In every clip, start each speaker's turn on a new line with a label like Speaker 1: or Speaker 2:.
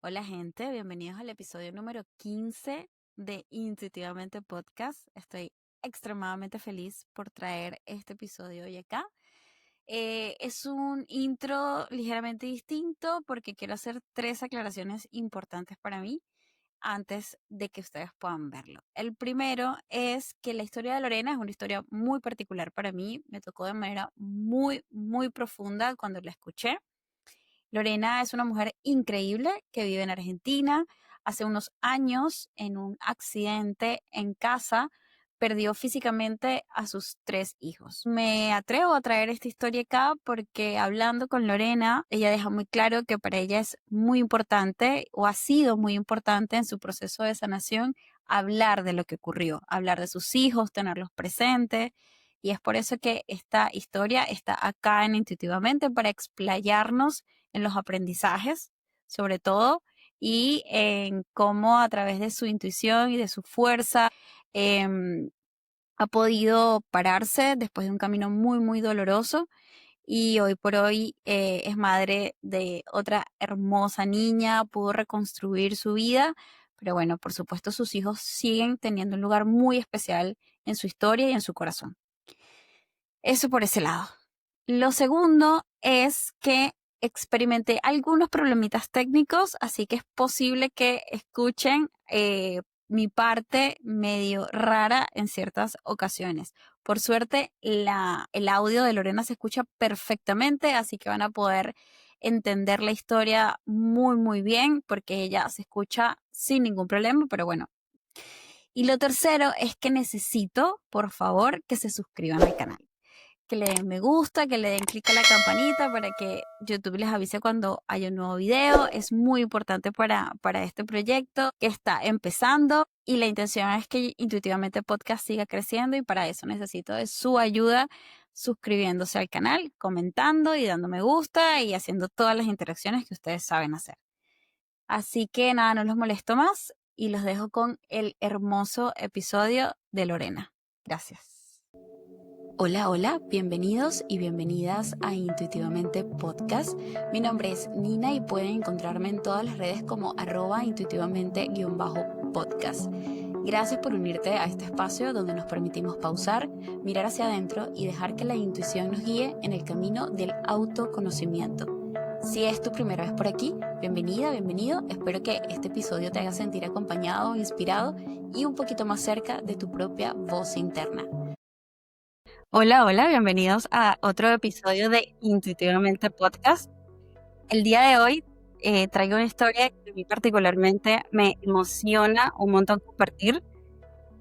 Speaker 1: Hola gente, bienvenidos al episodio número 15 de Intuitivamente Podcast. Estoy extremadamente feliz por traer este episodio hoy acá. Es un intro ligeramente distinto porque quiero hacer 3 aclaraciones importantes para mí antes de que ustedes puedan verlo. El primero es que la historia de Lorena es una historia muy particular para mí. Me tocó de manera muy profunda cuando la escuché. Lorena es una mujer increíble que vive en Argentina. Hace unos años, en un accidente en casa, perdió físicamente a sus 3 hijos. Me atrevo a traer esta historia acá porque hablando con Lorena, ella deja muy claro que para ella es muy importante o ha sido muy importante en su proceso de sanación hablar de lo que ocurrió, hablar de sus hijos, tenerlos presentes. Y es por eso que esta historia está acá en Intuitivamente para explayarnos en los aprendizajes, sobre todo, y en cómo a través de su intuición y de su fuerza ha podido pararse después de un camino muy doloroso y hoy por hoy es madre de otra hermosa niña, pudo reconstruir su vida, pero bueno, por supuesto sus hijos siguen teniendo un lugar muy especial en su historia y en su corazón. Eso por ese lado. Lo segundo es que experimenté algunos problemitas técnicos, así que es posible que escuchen mi parte medio rara en ciertas ocasiones. Por suerte, el audio de Lorena se escucha perfectamente, así que van a poder entender la historia muy bien, porque ella se escucha sin ningún problema, pero bueno. Y lo tercero es que necesito, por favor, que se suscriban al canal, que le den me gusta, que le den clic a la campanita para que YouTube les avise cuando haya un nuevo video. Es muy importante para este proyecto que está empezando y la intención es que Intuitivamente Podcast siga creciendo y para eso necesito de su ayuda suscribiéndose al canal, comentando y dando me gusta y haciendo todas las interacciones que ustedes saben hacer. Así que nada, no los molesto más y los dejo con el hermoso episodio de Lorena. Gracias. Hola, bienvenidos y bienvenidas a Intuitivamente Podcast. Mi nombre es Nina y pueden encontrarme en todas las redes como @intuitivamente_podcast. Gracias por unirte a este espacio donde nos permitimos pausar, mirar hacia adentro y dejar que la intuición nos guíe en el camino del autoconocimiento. Si es tu primera vez por aquí, bienvenida, bienvenido. Espero que este episodio te haga sentir acompañado, inspirado y un poquito más cerca de tu propia voz interna. Hola, bienvenidos a otro episodio de Intuitivamente Podcast. El día de hoy traigo una historia que a mí particularmente me emociona un montón compartir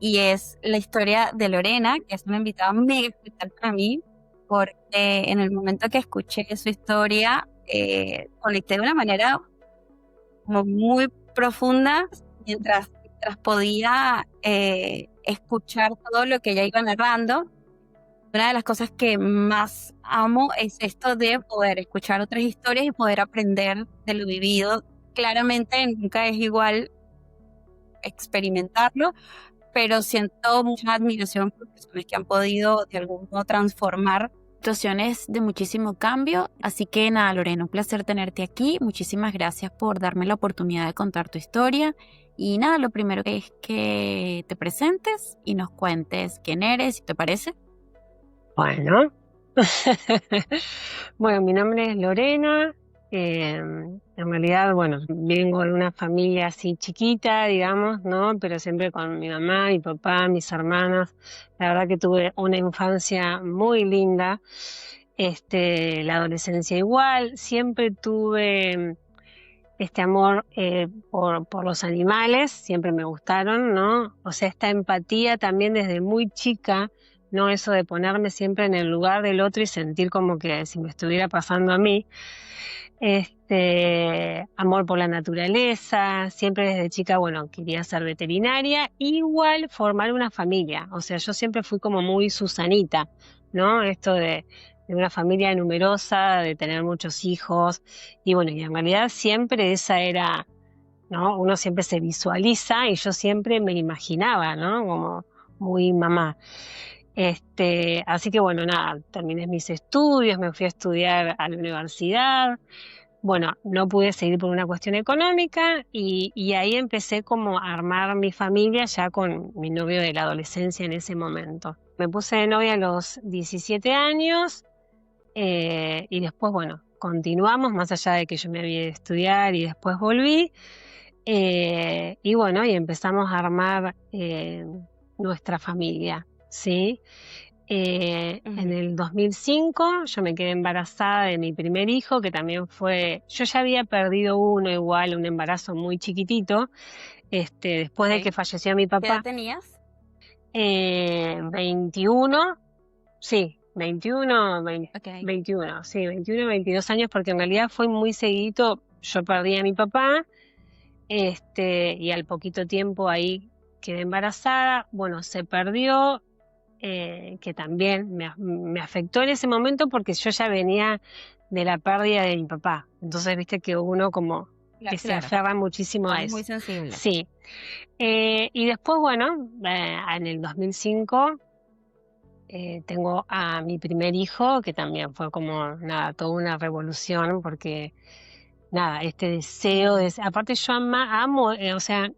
Speaker 1: y es la historia de Lorena, que es una invitada mega especial para mí porque en el momento que escuché su historia conecté de una manera como muy profunda mientras podía escuchar todo lo que ella iba narrando. Una de las cosas que más amo es esto de poder escuchar otras historias y poder aprender de lo vivido. Claramente nunca es igual experimentarlo, pero siento mucha admiración por personas que han podido de algún modo transformar situaciones de muchísimo cambio. Así que nada, Lorena, un placer tenerte aquí. Muchísimas gracias por darme la oportunidad de contar tu historia. Y nada, lo primero es que te presentes y nos cuentes quién eres, si te parece.
Speaker 2: Bueno, bueno, mi nombre es Lorena. En realidad, bueno, vengo de una familia así chiquita, digamos, ¿no? Pero siempre con mi mamá, mi papá, mis hermanas. La verdad que tuve una infancia muy linda. La adolescencia igual. Siempre tuve este amor por los animales, siempre me gustaron, ¿no? O sea, esta empatía también desde muy chica, ¿no? Eso de ponerme siempre en el lugar del otro y sentir como que si me estuviera pasando a mí. Amor por la naturaleza, siempre desde chica, bueno, quería ser veterinaria, igual formar una familia. O sea, yo siempre fui como muy Susanita, ¿no? Esto de una familia numerosa, de tener muchos hijos, y bueno, y en realidad siempre esa era, ¿no? Uno siempre se visualiza y yo siempre me imaginaba, ¿no? Como muy mamá. Así que bueno, nada, terminé mis estudios, me fui a estudiar a la universidad, bueno, no pude seguir por una cuestión económica y ahí empecé como a armar mi familia ya con mi novio de la adolescencia en ese momento. Me puse de novia a los 17 años y después, bueno, continuamos más allá de que yo me había ido a estudiar y después volví. Y bueno, y empezamos a armar nuestra familia, ¿sí? En
Speaker 1: Ujú.
Speaker 2: el 2005 yo me quedé embarazada de mi primer hijo, que también yo ya había perdido uno igual, un embarazo muy chiquitito, después de que
Speaker 1: Ok.
Speaker 2: falleció mi
Speaker 1: ¿Qué edad
Speaker 2: papá.
Speaker 1: tenías?
Speaker 2: 21, sí, 21,
Speaker 1: Ok.
Speaker 2: 21, sí, 21, 22 años, porque en realidad fue muy seguidito. Yo perdí a mi papá, y al poquito tiempo ahí quedé embarazada. Bueno, se perdió, que también me afectó en ese momento porque yo ya venía de la pérdida de mi papá. Entonces, viste que uno como que se
Speaker 1: Claro,
Speaker 2: aferra muchísimo a
Speaker 1: estamos muy
Speaker 2: eso.
Speaker 1: sensibles.
Speaker 2: Sí. Y después, bueno, en el 2005 tengo a mi primer hijo, que también fue como, nada, toda una revolución porque nada, este deseo
Speaker 1: Ujú.
Speaker 2: aparte yo amo, o sea,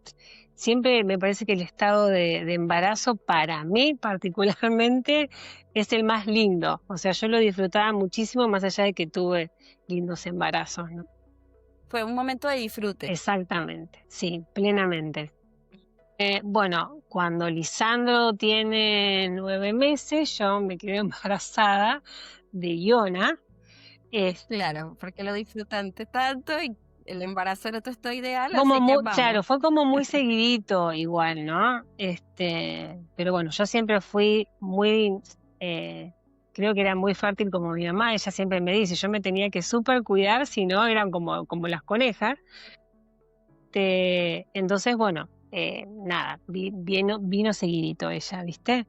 Speaker 2: siempre me parece que el estado de embarazo para mí particularmente es el más lindo, o sea, yo lo disfrutaba muchísimo más allá de que tuve lindos embarazos, ¿no?
Speaker 1: Fue un momento de disfrute.
Speaker 2: Exactamente, sí, plenamente. Bueno, cuando Lisandro tiene 9 meses, yo me quedé embarazada de Iona.
Speaker 1: Claro, porque lo disfrutaste tanto y el embarazo era tu estado ideal,
Speaker 2: Como
Speaker 1: así que
Speaker 2: muy, claro,
Speaker 1: vamos.
Speaker 2: fue como muy seguidito igual, ¿no? Pero bueno, yo siempre fui muy, creo que era muy fértil como mi mamá, ella siempre me dice, yo me tenía que súper cuidar, si no eran como las conejas. Entonces, bueno, nada, vino seguidito ella, ¿viste?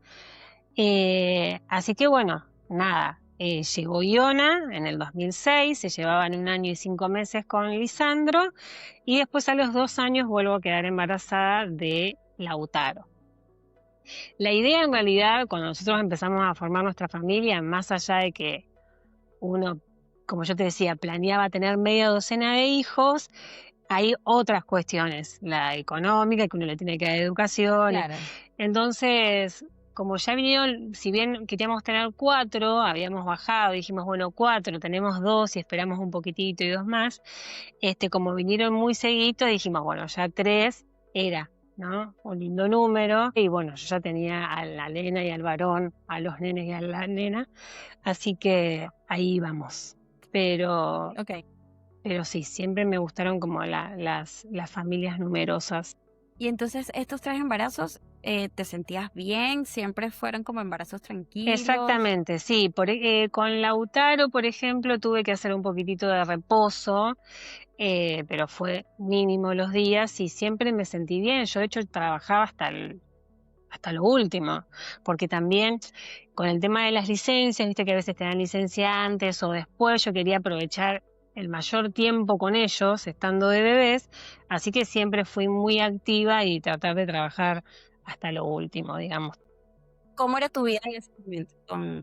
Speaker 2: Así que bueno, nada, llegó Iona en el 2006, se llevaban 1 año y 5 meses con Lisandro y después a los 2 años vuelvo a quedar embarazada de Lautaro. La idea en realidad, cuando nosotros empezamos a formar nuestra familia, más allá de que uno, como yo te decía, planeaba tener media docena de hijos, hay otras cuestiones, la económica, que uno le tiene que dar educación.
Speaker 1: Claro.
Speaker 2: Entonces, como ya vinieron, si bien queríamos tener 4, habíamos bajado, dijimos, bueno, 4, tenemos 2 y esperamos un poquitito y 2 más. Como vinieron muy seguidos, dijimos, bueno, ya 3 era, ¿no? Un lindo número. Y bueno, yo ya tenía a la nena y al varón, a los nenes y a la nena, así que ahí íbamos. Pero
Speaker 1: Ok.
Speaker 2: pero sí, siempre me gustaron como las familias numerosas.
Speaker 1: Y entonces, estos 3 embarazos, ¿te sentías bien? ¿Siempre fueron como embarazos tranquilos?
Speaker 2: Exactamente, sí. Con Lautaro, por ejemplo, tuve que hacer un poquitito de reposo, pero fue mínimo los días y siempre me sentí bien. Yo, de hecho, trabajaba hasta lo último, porque también con el tema de las licencias, viste que a veces te dan licencia antes o después, yo quería aprovechar el mayor tiempo con ellos, estando de bebés, así que siempre fui muy activa y tratar de trabajar hasta lo último, digamos.
Speaker 1: ¿Cómo era tu vida en ese momento?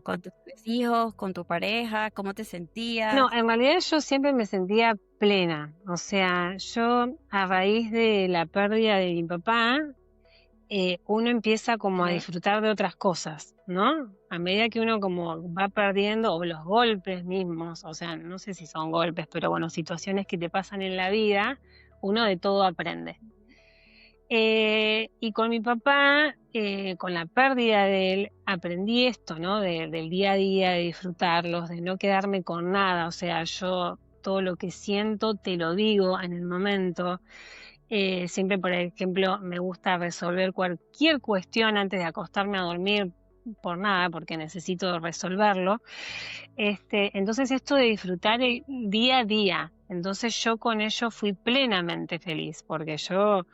Speaker 1: ¿Con tus 3 hijos, con tu pareja? ¿Cómo te
Speaker 2: No,
Speaker 1: sentías?
Speaker 2: en realidad yo siempre me sentía plena, o sea, yo a raíz de la pérdida de mi papá, uno empieza como a
Speaker 1: Ujú.
Speaker 2: disfrutar de otras cosas, ¿no? A medida que uno como va perdiendo, o los golpes mismos, o sea, no sé si son golpes, pero bueno, situaciones que te pasan en la vida, uno de todo aprende. Y con mi papá, con la pérdida de él, aprendí esto, ¿no? Del día a día, de disfrutarlos, de no quedarme con nada, o sea, yo todo lo que siento te lo digo en el momento. Siempre, por ejemplo, me gusta resolver cualquier cuestión antes de acostarme a dormir por nada, porque necesito resolverlo. Entonces esto de disfrutar el día a día, entonces yo con ello fui plenamente feliz, porque yo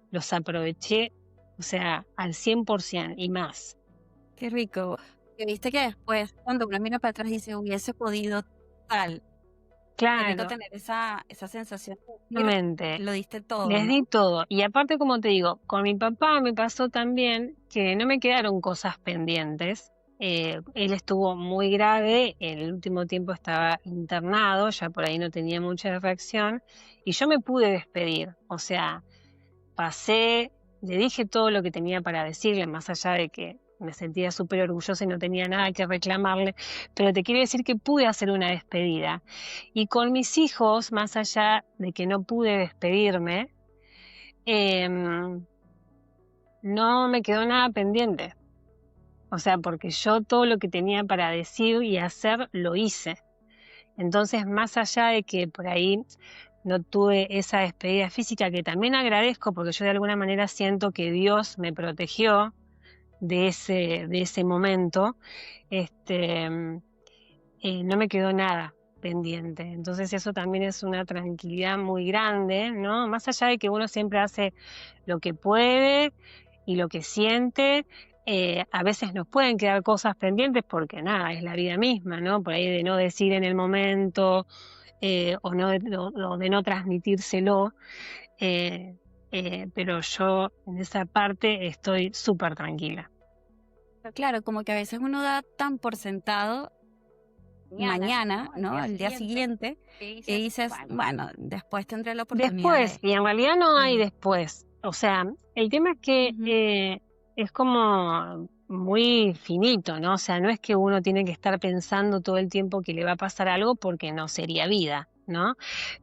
Speaker 2: los aproveché, o sea, al 100% y más.
Speaker 1: Qué rico. Que viste que después, cuando uno mira para atrás, dice, hubiese podido tal. Qué rico
Speaker 2: Claro,
Speaker 1: tener esa sensación de decir,
Speaker 2: realmente.
Speaker 1: lo diste todo,
Speaker 2: Les
Speaker 1: ¿no?
Speaker 2: di todo. Y aparte, como te digo, con mi papá me pasó también que no me quedaron cosas pendientes. Él estuvo muy grave, en el último tiempo estaba internado, ya por ahí no tenía mucha reacción, y yo me pude despedir, o sea, pasé, le dije todo lo que tenía para decirle, más allá de que me sentía súper orgullosa y no tenía nada que reclamarle, pero te quiero decir que pude hacer una despedida. Y con mis hijos, más allá de que no pude despedirme, no me quedó nada pendiente. O sea, porque yo todo lo que tenía para decir y hacer lo hice. Entonces, más allá de que por ahí no tuve esa despedida física, que también agradezco porque yo de alguna manera siento que Dios me protegió de ese momento, no me quedó nada pendiente. Entonces eso también es una tranquilidad muy grande, ¿no? Más allá de que uno siempre hace lo que puede y lo que siente, a veces nos pueden quedar cosas pendientes porque nada, es la vida misma, ¿no? Por ahí de no decir en el momento o de no transmitírselo, pero yo en esa parte estoy súper tranquila.
Speaker 1: Pero claro, como que a veces uno da tan por sentado mañana, ¿no? El día siguiente, y dices, bueno, después tendré la oportunidad
Speaker 2: Después, y en realidad no hay después. O sea, el tema es que es como muy finito, ¿no? O sea, no es que uno tiene que estar pensando todo el tiempo que le va a pasar algo porque no sería vida, ¿no?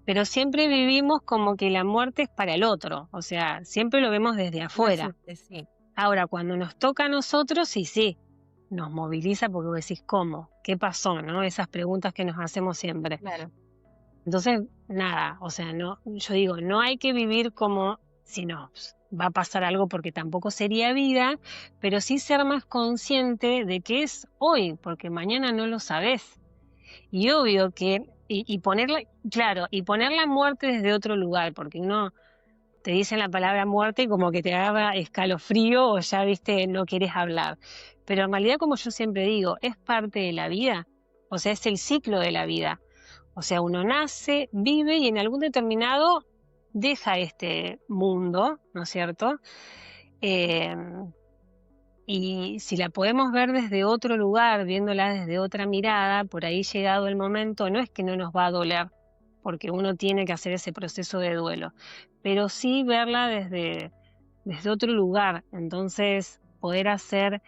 Speaker 2: Pero siempre vivimos como que la muerte es para el otro, o sea, siempre lo vemos desde afuera.
Speaker 1: Sí.
Speaker 2: Ahora, cuando nos toca a nosotros, sí, nos moviliza porque vos decís, ¿cómo? ¿Qué pasó? ¿No? Esas preguntas que nos hacemos siempre.
Speaker 1: Claro.
Speaker 2: Entonces, nada, o sea, no, yo digo, no hay que vivir como si nos va a pasar algo porque tampoco sería vida, pero sí ser más consciente de que es hoy, porque mañana no lo sabés. Y obvio que, y ponerla, claro, y poner la muerte desde otro lugar, porque uno te dice la palabra muerte y como que te agarra escalofrío o ya, viste, no quieres hablar. Pero en realidad, como yo siempre digo, es parte de la vida, o sea, es el ciclo de la vida. O sea, uno nace, vive y en algún determinado deja este mundo, ¿no es cierto? Eh, y si la podemos ver desde otro lugar, viéndola desde otra mirada, por ahí llegado el momento, no es que no nos va a doler, porque uno tiene que hacer ese proceso de duelo, pero sí verla desde otro lugar. Entonces, poder hacer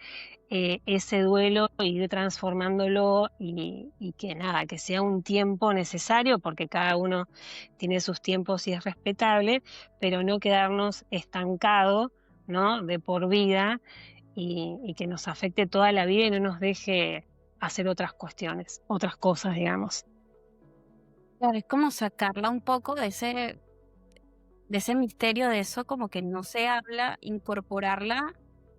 Speaker 2: ese duelo e ir transformándolo y que nada, que sea un tiempo necesario porque cada uno tiene sus tiempos y es respetable, pero no quedarnos estancados, ¿no? De por vida y que nos afecte toda la vida y no nos deje hacer otras cuestiones, otras cosas, digamos.
Speaker 1: Claro, es como sacarla un poco de ese misterio, de eso como que no se habla, incorporarla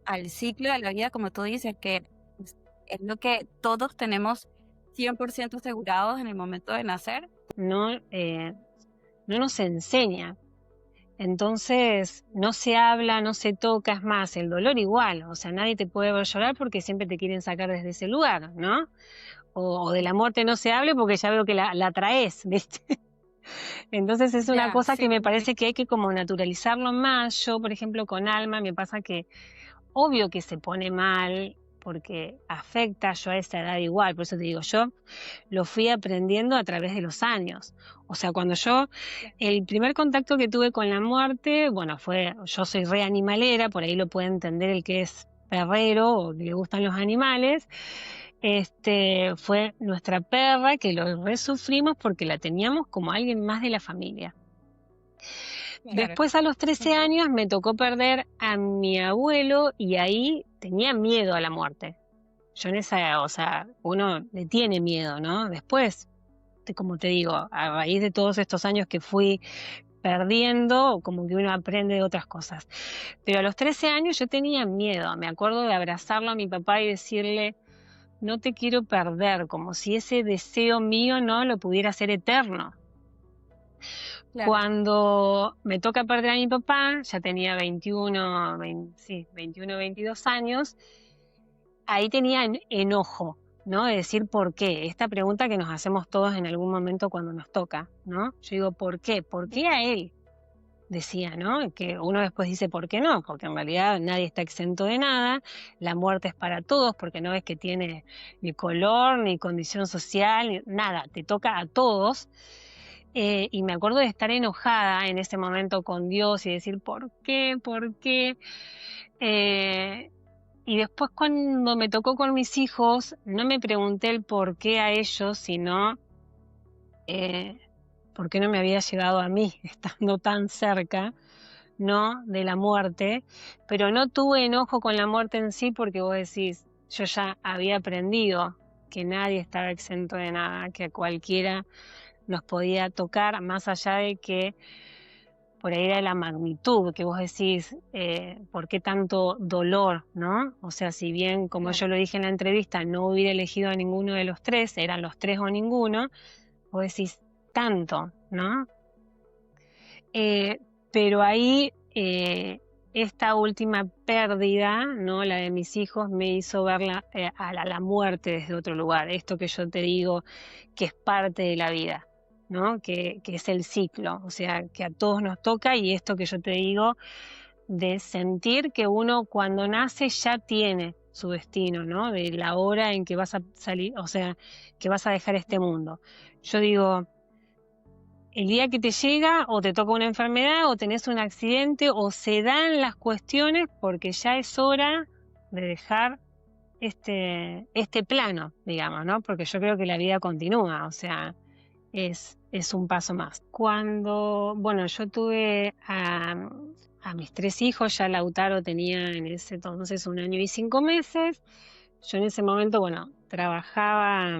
Speaker 1: al ciclo de la vida, como tú dices, que es lo que todos tenemos 100% asegurados en el momento de nacer.
Speaker 2: No, no nos enseña. Entonces no se habla, no se toca, es más, el dolor igual, o sea, nadie te puede ver llorar porque siempre te quieren sacar desde ese lugar, ¿no? O de la muerte no se hable porque ya veo que la traes, ¿viste? Entonces es una
Speaker 1: Ya,
Speaker 2: cosa que
Speaker 1: sí,
Speaker 2: me parece que hay que como naturalizarlo más. Yo, por ejemplo, con Alma me pasa que obvio que se pone mal porque afecta yo a esa edad igual, por eso te digo, yo lo fui aprendiendo a través de los años. O sea, el primer contacto que tuve con la muerte, bueno, yo soy re animalera, por ahí lo puede entender el que es perrero o que le gustan los animales. Fue nuestra perra que lo resufrimos porque la teníamos como alguien más de la familia.
Speaker 1: claro.
Speaker 2: Después a los 13 años me tocó perder a mi abuelo y ahí tenía miedo a la muerte. Yo o sea, uno le tiene miedo, ¿no? Después, como te digo, a raíz de todos estos años que fui perdiendo, como que uno aprende de otras cosas. Pero a los 13 años yo tenía miedo, me acuerdo de abrazarlo a mi papá y decirle, no te quiero perder, como si ese deseo mío no lo pudiera hacer eterno.
Speaker 1: Claro.
Speaker 2: Cuando me toca perder a mi papá, ya tenía 21, 22 años, ahí tenía enojo, ¿no? De decir por qué, esta pregunta que nos hacemos todos en algún momento cuando nos toca, ¿no? Yo digo, ¿por qué? ¿Por qué a él? decía, ¿no? Que uno después dice, ¿por qué no? Porque en realidad nadie está exento de nada, la muerte es para todos, porque no es que tiene ni color, ni condición social, ni nada, te toca a todos. Y me acuerdo de estar enojada en ese momento con Dios y decir, ¿por qué? ¿Por qué? Y después cuando me tocó con mis hijos, no me pregunté el por qué a ellos, sino por qué no me había llegado a mí, estando tan cerca, ¿no? De la muerte. Pero no tuve enojo con la muerte en sí, porque vos decís, yo ya había aprendido que nadie estaba exento de nada, que a cualquiera nos podía tocar, más allá de que por ahí era la magnitud, que vos decís, ¿por qué tanto dolor, no? O sea, si bien, como
Speaker 1: Claro.
Speaker 2: yo lo dije en la entrevista, no hubiera elegido a ninguno de los tres, eran los tres o ninguno, vos decís, tanto, ¿no? Pero ahí, esta última pérdida, ¿no? La de mis hijos, me hizo ver la muerte desde otro lugar. Esto que yo te digo, que es parte de la vida, ¿no? Que es el ciclo, o sea, que a todos nos toca, y esto que yo te digo, de sentir que uno cuando nace ya tiene su destino, ¿no? De la hora en que vas a salir, o sea, que vas a dejar este mundo. Yo digo, el día que te llega o te toca una enfermedad o tenés un accidente o se dan las cuestiones porque ya es hora de dejar este plano, digamos, ¿no? Porque yo creo que la vida continúa, o sea, es un paso más. Cuando, bueno, yo tuve a mis tres hijos, ya Lautaro tenía en ese entonces 1 año y 5 meses. Yo en ese momento, bueno, trabajaba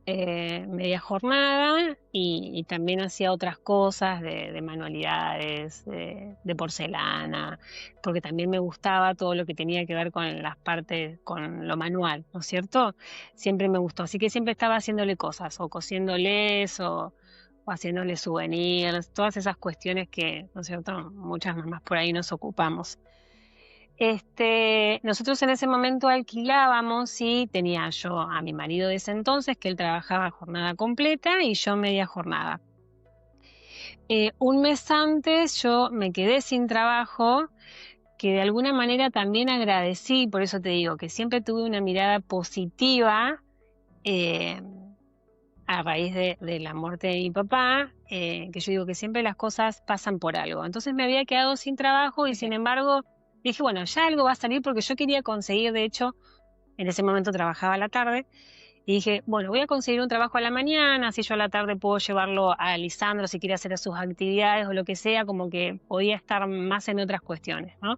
Speaker 2: media jornada y también hacía otras cosas de manualidades, de porcelana, porque también me gustaba todo lo que tenía que ver con las partes, con lo manual, ¿no es cierto? Siempre me gustó, así que siempre estaba haciéndole cosas, o cosiéndoles, o haciéndole souvenirs, todas esas cuestiones que, ¿no es cierto?, muchas mamás por ahí nos ocupamos. Nosotros en ese momento alquilábamos y tenía yo a mi marido de ese entonces, que él trabajaba jornada completa y yo media jornada. Un mes antes yo me quedé sin trabajo, que de alguna manera también agradecí, por eso te digo que siempre tuve una mirada positiva a raíz de la muerte de mi papá, que yo digo que siempre las cosas pasan por algo. Entonces me había quedado sin trabajo y sin embargo dije, bueno, ya algo va a salir, porque yo quería conseguir, de hecho, en ese momento trabajaba a la tarde, y dije, bueno, voy a conseguir un trabajo a la mañana, así yo a la tarde puedo llevarlo a Lisandro si quiere hacer sus actividades o lo que sea, como que podía estar más en otras cuestiones, ¿no?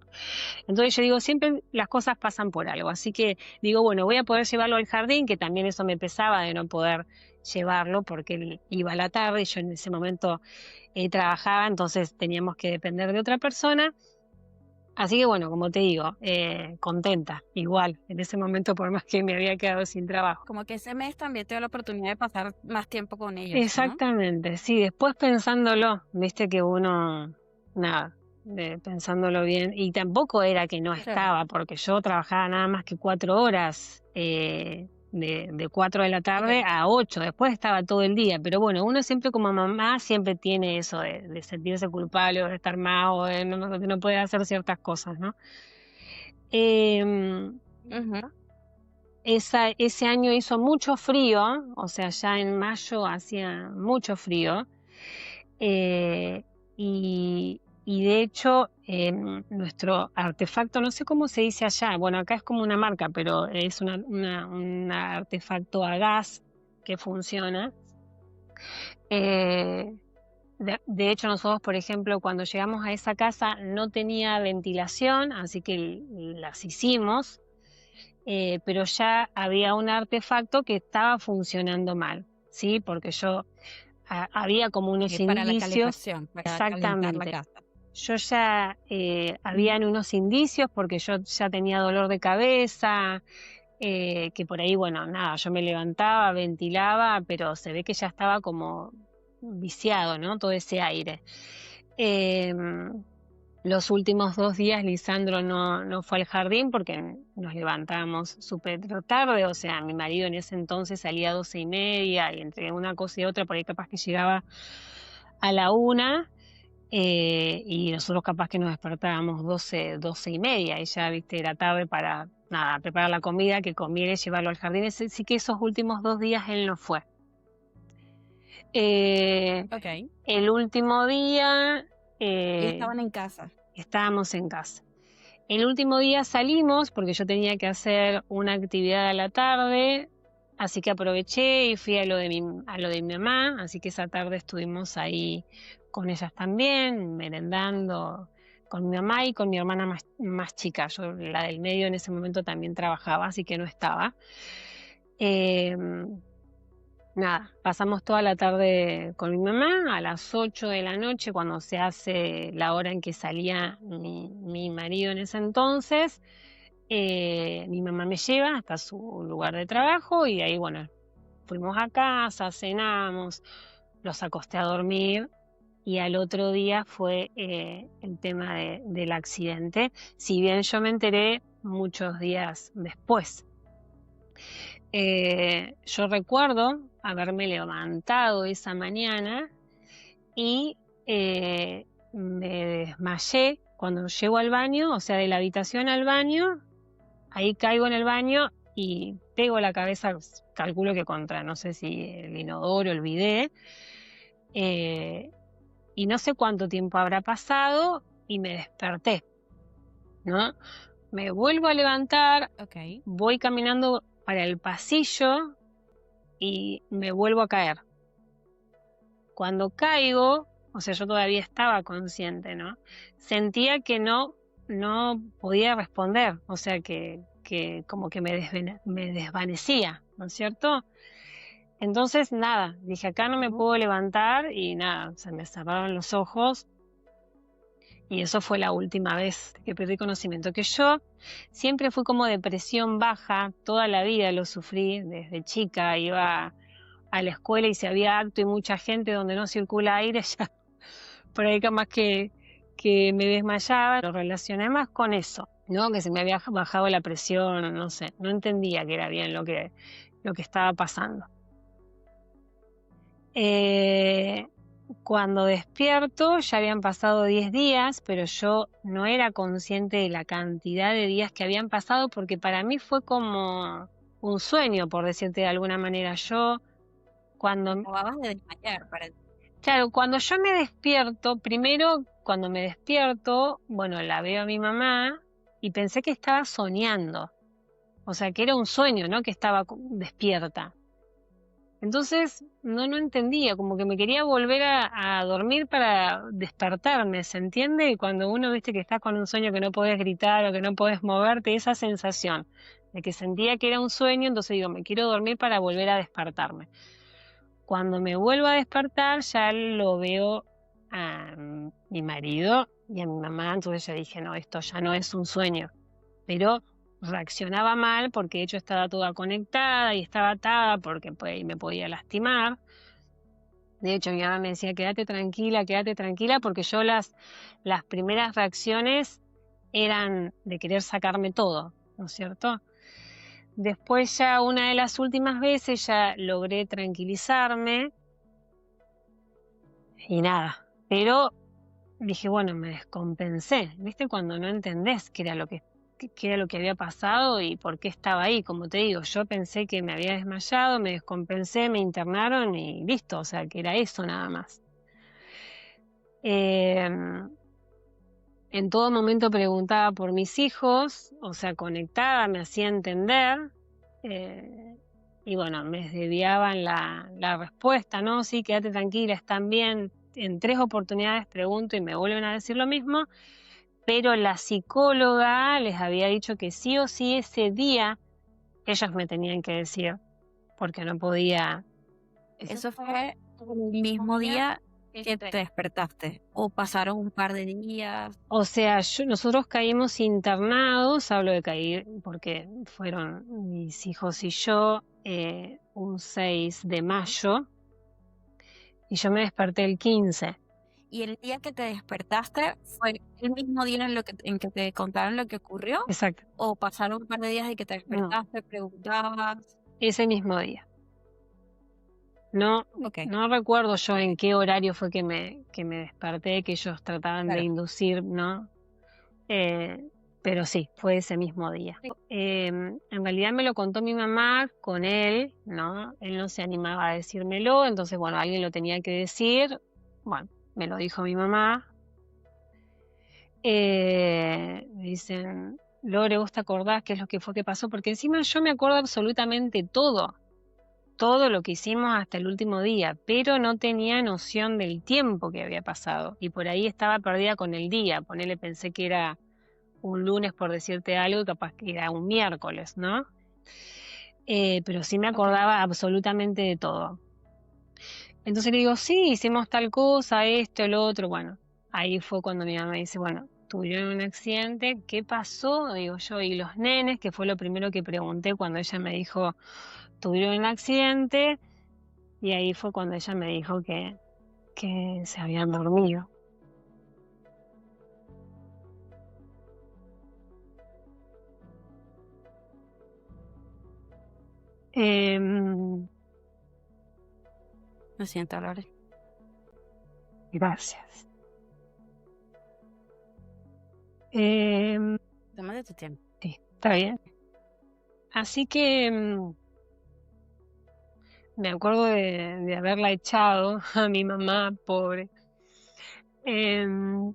Speaker 2: Entonces yo digo, siempre las cosas pasan por algo, así que digo, bueno, voy a poder llevarlo al jardín, que también eso me pesaba de no poder llevarlo porque él iba a la tarde y yo en ese momento trabajaba, entonces teníamos que depender de otra persona. Así que bueno, como te digo, contenta, igual, en ese momento, por más que me había quedado sin trabajo.
Speaker 1: Como que ese mes también te dio la oportunidad de pasar más tiempo con ellos, ¿no?
Speaker 2: Exactamente, sí, después pensándolo, viste que uno, nada, pensándolo bien, y tampoco era que no
Speaker 1: Claro.
Speaker 2: estaba, porque yo trabajaba nada más que 4 horas, de 4 de la tarde
Speaker 1: Ok.
Speaker 2: a 8, después estaba todo el día, pero bueno, uno siempre como mamá siempre tiene eso de sentirse culpable o de estar mal o de no poder hacer ciertas cosas, ¿no? Em,
Speaker 1: Ujú.
Speaker 2: ese año hizo mucho frío, o sea, ya en mayo hacía mucho frío, eh, y de hecho nuestro artefacto, no sé cómo se dice allá, bueno, acá es como una marca, pero es un artefacto a gas que funciona. Eh, de hecho, nosotros, por ejemplo, cuando llegamos a esa casa no tenía ventilación, así que las hicimos, pero ya había un artefacto que estaba funcionando mal, ¿sí? Porque yo había como unos
Speaker 1: Para la
Speaker 2: indicios,
Speaker 1: calefacción, para calentar la
Speaker 2: exactamente.
Speaker 1: casa.
Speaker 2: Yo ya habían unos indicios porque yo ya tenía dolor de cabeza, que por ahí, bueno, nada, yo me levantaba, ventilaba, pero se ve que ya estaba como viciado, ¿no? Todo ese aire. Em, los últimos 2 días Lisandro no fue al jardín porque nos levantábamos súper tarde, o sea, mi marido en ese entonces salía a 12:30 y entre una cosa y otra por ahí capaz que llegaba a la 1. y nosotros capaz que nos despertábamos 12:30 y ya, viste, era tarde para, nada, preparar la comida, que comiera y llevarlo al jardín. Así que esos últimos 2 días él no fue.
Speaker 1: Ok.
Speaker 2: El último día
Speaker 1: Y estaban en casa.
Speaker 2: estábamos en casa. El último día salimos porque yo tenía que hacer una actividad a la tarde, así que aproveché y fui a lo de mi mamá, así que esa tarde estuvimos ahí con ellas también, merendando con mi mamá y con mi hermana más chica. Yo, la del medio, en ese momento también trabajaba, así que no estaba. Nada, pasamos toda la tarde con mi mamá. A las 8 de la noche, cuando se hace la hora en que salía mi marido en ese entonces, mi mamá me lleva hasta su lugar de trabajo y ahí, bueno, fuimos a casa, cenamos, los acosté a dormir y al otro día fue el tema del accidente, si bien yo me enteré muchos días después. Yo recuerdo haberme levantado esa mañana y me desmayé cuando llego al baño, o sea, de la habitación al baño. Ahí caigo en el baño y pego la cabeza, calculo que contra, no sé si el inodoro, el bidé, y no sé cuánto tiempo habrá pasado y me desperté, ¿no? Me vuelvo a levantar,
Speaker 1: Ok.
Speaker 2: voy caminando para el pasillo y me vuelvo a caer. Cuando caigo, o sea, yo todavía estaba consciente, ¿no? Sentía que no podía responder, o sea, que como que me desvanecía, ¿no es cierto? Entonces, nada, dije, acá no me puedo levantar y nada, se me cerraron los ojos y eso fue la última vez que perdí conocimiento. Que yo siempre fui como de presión baja, toda la vida lo sufrí, desde chica iba a la escuela y si había acto y mucha gente donde no circula aire, ya por ahí capaz que me desmayaba. Lo relacioné más con eso, ¿no? Que se me había bajado la presión, no sé, no entendía que era bien lo que estaba pasando. Cuando despierto ya habían pasado 10 días, pero yo no era consciente de la cantidad de días que habían pasado porque para mí fue como un sueño, por decirte de alguna manera. Yo cuando
Speaker 1: Acababas de desmayar para
Speaker 2: Claro, cuando yo me despierto, primero cuando me despierto, bueno, la veo a mi mamá y pensé que estaba soñando, o sea, que era un sueño, ¿no? Que estaba despierta. Entonces, no entendía, como que me quería volver a dormir para despertarme, ¿se entiende? Y cuando uno, viste, que estás con un sueño que no podés gritar o que no podés moverte, esa sensación de que sentía que era un sueño, entonces digo, me quiero dormir para volver a despertarme. Cuando me vuelvo a despertar ya lo veo a mi marido y a mi mamá, entonces ya dije, no, esto ya no es un sueño. Pero reaccionaba mal porque de hecho estaba toda conectada y estaba atada porque pues, me podía lastimar. De hecho, mi mamá me decía, quédate tranquila, porque yo las primeras reacciones eran de querer sacarme todo, ¿no es cierto? Después ya una de las últimas veces ya logré tranquilizarme y nada, pero dije, bueno, me descompensé, ¿viste? Cuando no entendés qué era lo que era lo que había pasado y por qué estaba ahí. Como te digo, yo pensé que me había desmayado, me descompensé, me internaron y listo, o sea, que era eso nada más. En todo momento preguntaba por mis hijos, o sea, conectaba, me hacía entender. Y bueno, me desviaban la respuesta, ¿no? Sí, quédate tranquila, están bien. En 3 oportunidades pregunto y me vuelven a decir lo mismo, pero la psicóloga les había dicho que sí o sí ese día ellos me tenían que decir, porque no podía.
Speaker 1: Eso fue el mismo día que te despertaste. O pasaron un par de días.
Speaker 2: O sea, nosotros caímos internados, hablo de caer porque fueron mis hijos y yo, un 6 de mayo, y yo me desperté el 15.
Speaker 1: Y el día que te despertaste fue el mismo día en que te contaron lo que ocurrió.
Speaker 2: Exacto,
Speaker 1: O pasaron un par de días de que te
Speaker 2: no,
Speaker 1: despertaste, preguntabas.
Speaker 2: ese mismo día. No,
Speaker 1: Ok,
Speaker 2: no recuerdo yo en qué horario fue que me desperté, que ellos trataban de
Speaker 1: claro.
Speaker 2: inducir, ¿no? Pero sí, fue ese mismo día. En realidad me lo contó mi mamá con él, ¿no? Él no se animaba a decírmelo, entonces, bueno, alguien lo tenía que decir. Bueno, me lo dijo mi mamá. Me dicen, Lore, ¿vos te acordás qué es lo que fue que pasó? Porque encima yo me acuerdo absolutamente todo lo que hicimos hasta el último día, pero no tenía noción del tiempo que había pasado. Y por ahí estaba perdida con el día. Ponele, pensé que era un lunes por decirte algo, capaz que era un miércoles, ¿no? Pero sí me
Speaker 1: Ok.
Speaker 2: acordaba absolutamente de todo. Entonces le digo, sí, hicimos tal cosa, esto, lo otro. Bueno, ahí fue cuando mi mamá me dice, bueno, tuvieron un accidente, ¿qué pasó? Digo yo, y los nenes, que fue lo primero que pregunté cuando ella me dijo, tuvieron un accidente, y ahí fue cuando ella me dijo que se habían dormido. Em,
Speaker 1: Lo siento, Lore.
Speaker 2: Gracias. Em,
Speaker 1: Tómate tu tiempo.
Speaker 2: sí, está bien. Así que me acuerdo de haberla echado a mi mamá, pobre. Em,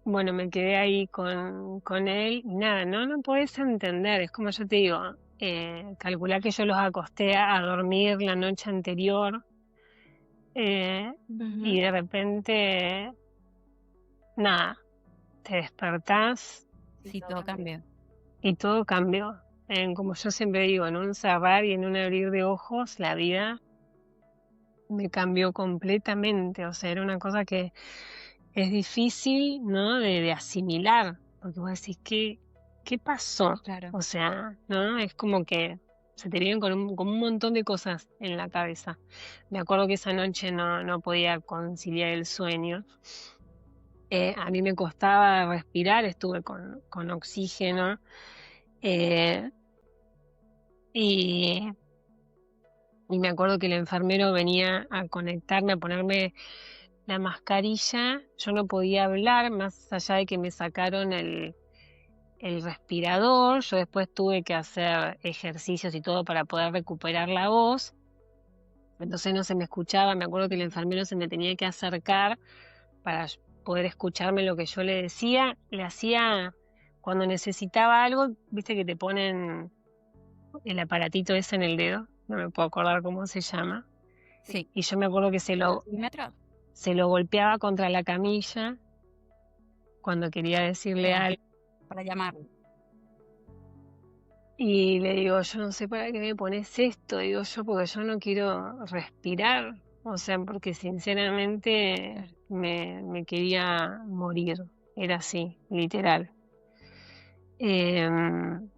Speaker 2: bueno, me quedé ahí con él y nada, no podés entender, es como yo te digo, calculá que yo los acosté a dormir la noche anterior eh,
Speaker 1: Ujú.
Speaker 2: y de repente, nada, te despertás
Speaker 1: Sí, todo cambió.
Speaker 2: y todo cambió. Como yo siempre digo, en un cerrar y en un abrir de ojos, la vida me cambió completamente. O sea, era una cosa que es difícil, ¿no? De asimilar, porque vos decís, ¿qué pasó?
Speaker 1: Claro.
Speaker 2: O sea, ¿no? Es como que se te vienen con un montón de cosas en la cabeza. Me acuerdo que esa noche no podía conciliar el sueño. A mí me costaba respirar, estuve con oxígeno. eh, y, y me acuerdo que el enfermero venía a conectarme, a ponerme la mascarilla. Yo no podía hablar, más allá de que me sacaron el respirador. Yo después tuve que hacer ejercicios y todo para poder recuperar la voz. Entonces no se me escuchaba. Me acuerdo que el enfermero se me tenía que acercar para poder escucharme lo que yo le decía. Le hacía, cuando necesitaba algo, viste que te ponen el aparatito ese en el dedo. No me puedo acordar cómo se llama.
Speaker 1: Sí.
Speaker 2: Y yo me acuerdo que
Speaker 1: Metro.
Speaker 2: se lo golpeaba contra la camilla cuando quería decirle
Speaker 1: Ya.
Speaker 2: algo.
Speaker 1: Para llamarlo.
Speaker 2: Y le digo, yo no sé para qué me pones esto, digo yo, porque yo no quiero respirar, o sea, porque sinceramente me quería morir, era así, literal. Em,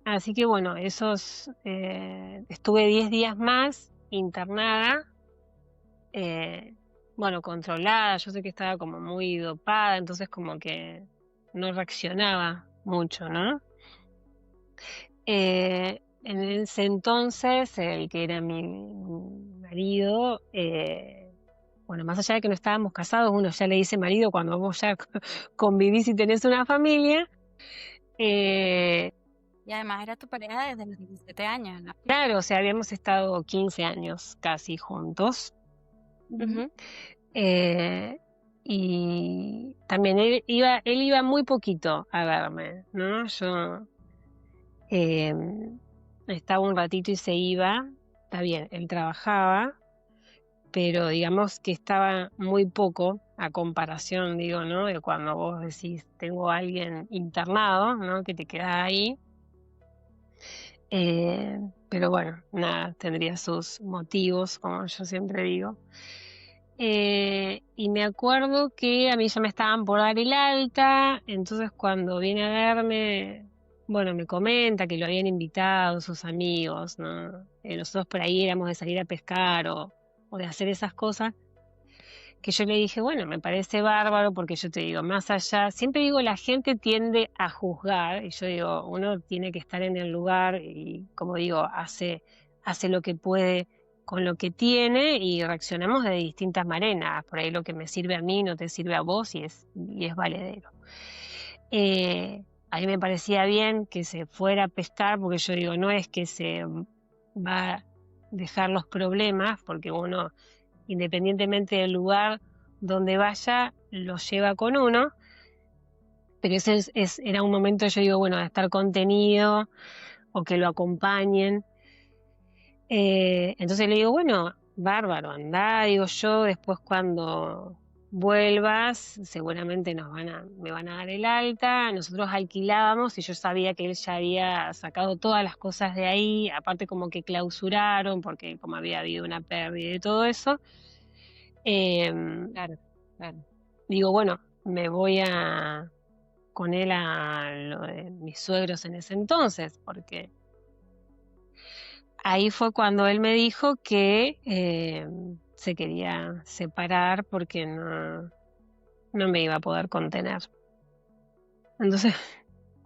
Speaker 2: Así que bueno, estuve 10 días más internada, eh, bueno, controlada, yo sé que estaba como muy dopada, entonces como que no reaccionaba mucho, ¿no? En ese entonces, el que era mi marido, bueno, más allá de que no estábamos casados, uno ya le dice marido cuando vos ya convivís y tenés una familia. eh,
Speaker 1: Y además era tu pareja desde los 17 años, ¿no?
Speaker 2: claro, o sea, habíamos estado 15 años casi juntos.
Speaker 1: Ujú.
Speaker 2: eh, y también él iba muy poquito a verme, ¿no? Yo eh, estaba un ratito y se iba. Está bien, él trabajaba, pero digamos que estaba muy poco a comparación, digo, ¿no? De cuando vos decís, tengo a alguien internado, ¿no? Que te quedás ahí. Pero bueno, nada, tendría sus motivos, como yo siempre digo. Y me acuerdo que a mí ya me estaban por dar el alta, entonces cuando viene a verme, bueno, me comenta que lo habían invitado sus amigos, ¿no? Nosotros por ahí éramos de salir a pescar o de hacer esas cosas, que yo le dije, bueno, me parece bárbaro porque yo te digo, más allá, siempre digo, la gente tiende a juzgar y yo digo, uno tiene que estar en el lugar y como digo, hace lo que puede con lo que tiene y reaccionamos de distintas maneras. Por ahí lo que me sirve a mí no te sirve a vos y es valedero. A mí me parecía bien que se fuera a pescar, porque yo digo, no es que se va a dejar los problemas, porque uno, independientemente del lugar donde vaya, los lleva con uno, pero ese era un momento, yo digo, bueno, de estar contenido o que lo acompañen. Entonces le digo, bueno, bárbaro, andá, digo yo, después cuando vuelvas, seguramente me van a dar el alta. Nosotros alquilábamos y yo sabía que él ya había sacado todas las cosas de ahí, aparte como que clausuraron, porque como había habido una pérdida y todo eso.
Speaker 1: Claro, claro.
Speaker 2: Digo, bueno, me voy con él a lo de mis suegros en ese entonces, porque ahí fue cuando él me dijo que se quería separar porque no me iba a poder contener. Entonces,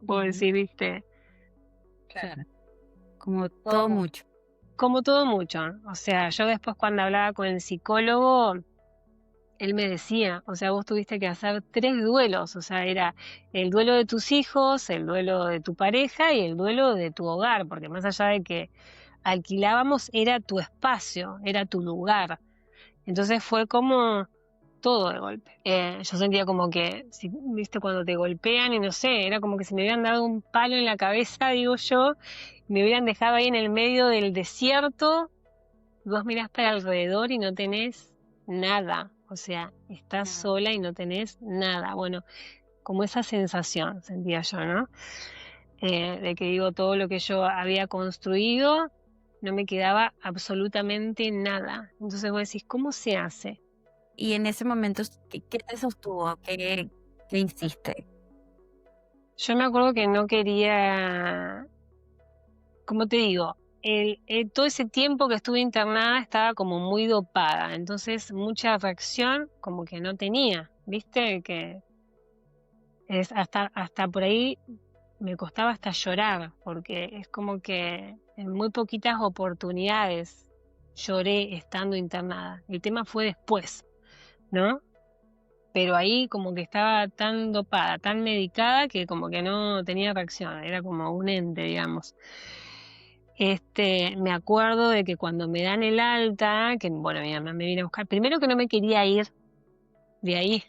Speaker 2: puedo decir, viste,
Speaker 1: Claro. Como todo mucho.
Speaker 2: como todo mucho. O sea, yo después cuando hablaba con el psicólogo, él me decía, o sea, vos tuviste que hacer 3 duelos, o sea, era el duelo de tus hijos, el duelo de tu pareja y el duelo de tu hogar, porque más allá de que alquilábamos, era tu espacio, era tu lugar. Entonces fue como todo de golpe. Yo sentía como que, viste, cuando te golpean y no sé, era como que si me hubieran dado un palo en la cabeza, digo yo, me hubieran dejado ahí en el medio del desierto, vos mirás para alrededor y no tenés nada, o sea, estás sola y no tenés nada. Bueno, como esa sensación sentía yo, ¿no? De que digo, todo lo que yo había construido, no me quedaba absolutamente nada. Entonces vos decís, ¿cómo se hace?
Speaker 1: Y en ese momento, ¿qué te sostuvo? ¿Qué hiciste?
Speaker 2: Yo me acuerdo que no quería, como te digo, todo ese tiempo que estuve internada estaba como muy dopada, entonces mucha reacción como que no tenía, ¿viste? Que es hasta por ahí me costaba hasta llorar, porque es como que en muy poquitas oportunidades lloré estando internada. El tema fue después, ¿no? Pero ahí como que estaba tan dopada, tan medicada, que como que no tenía reacción, era como un ente, digamos. Me acuerdo de que cuando me dan el alta, que bueno, mi mamá me vino a buscar, primero que no me quería ir de ahí,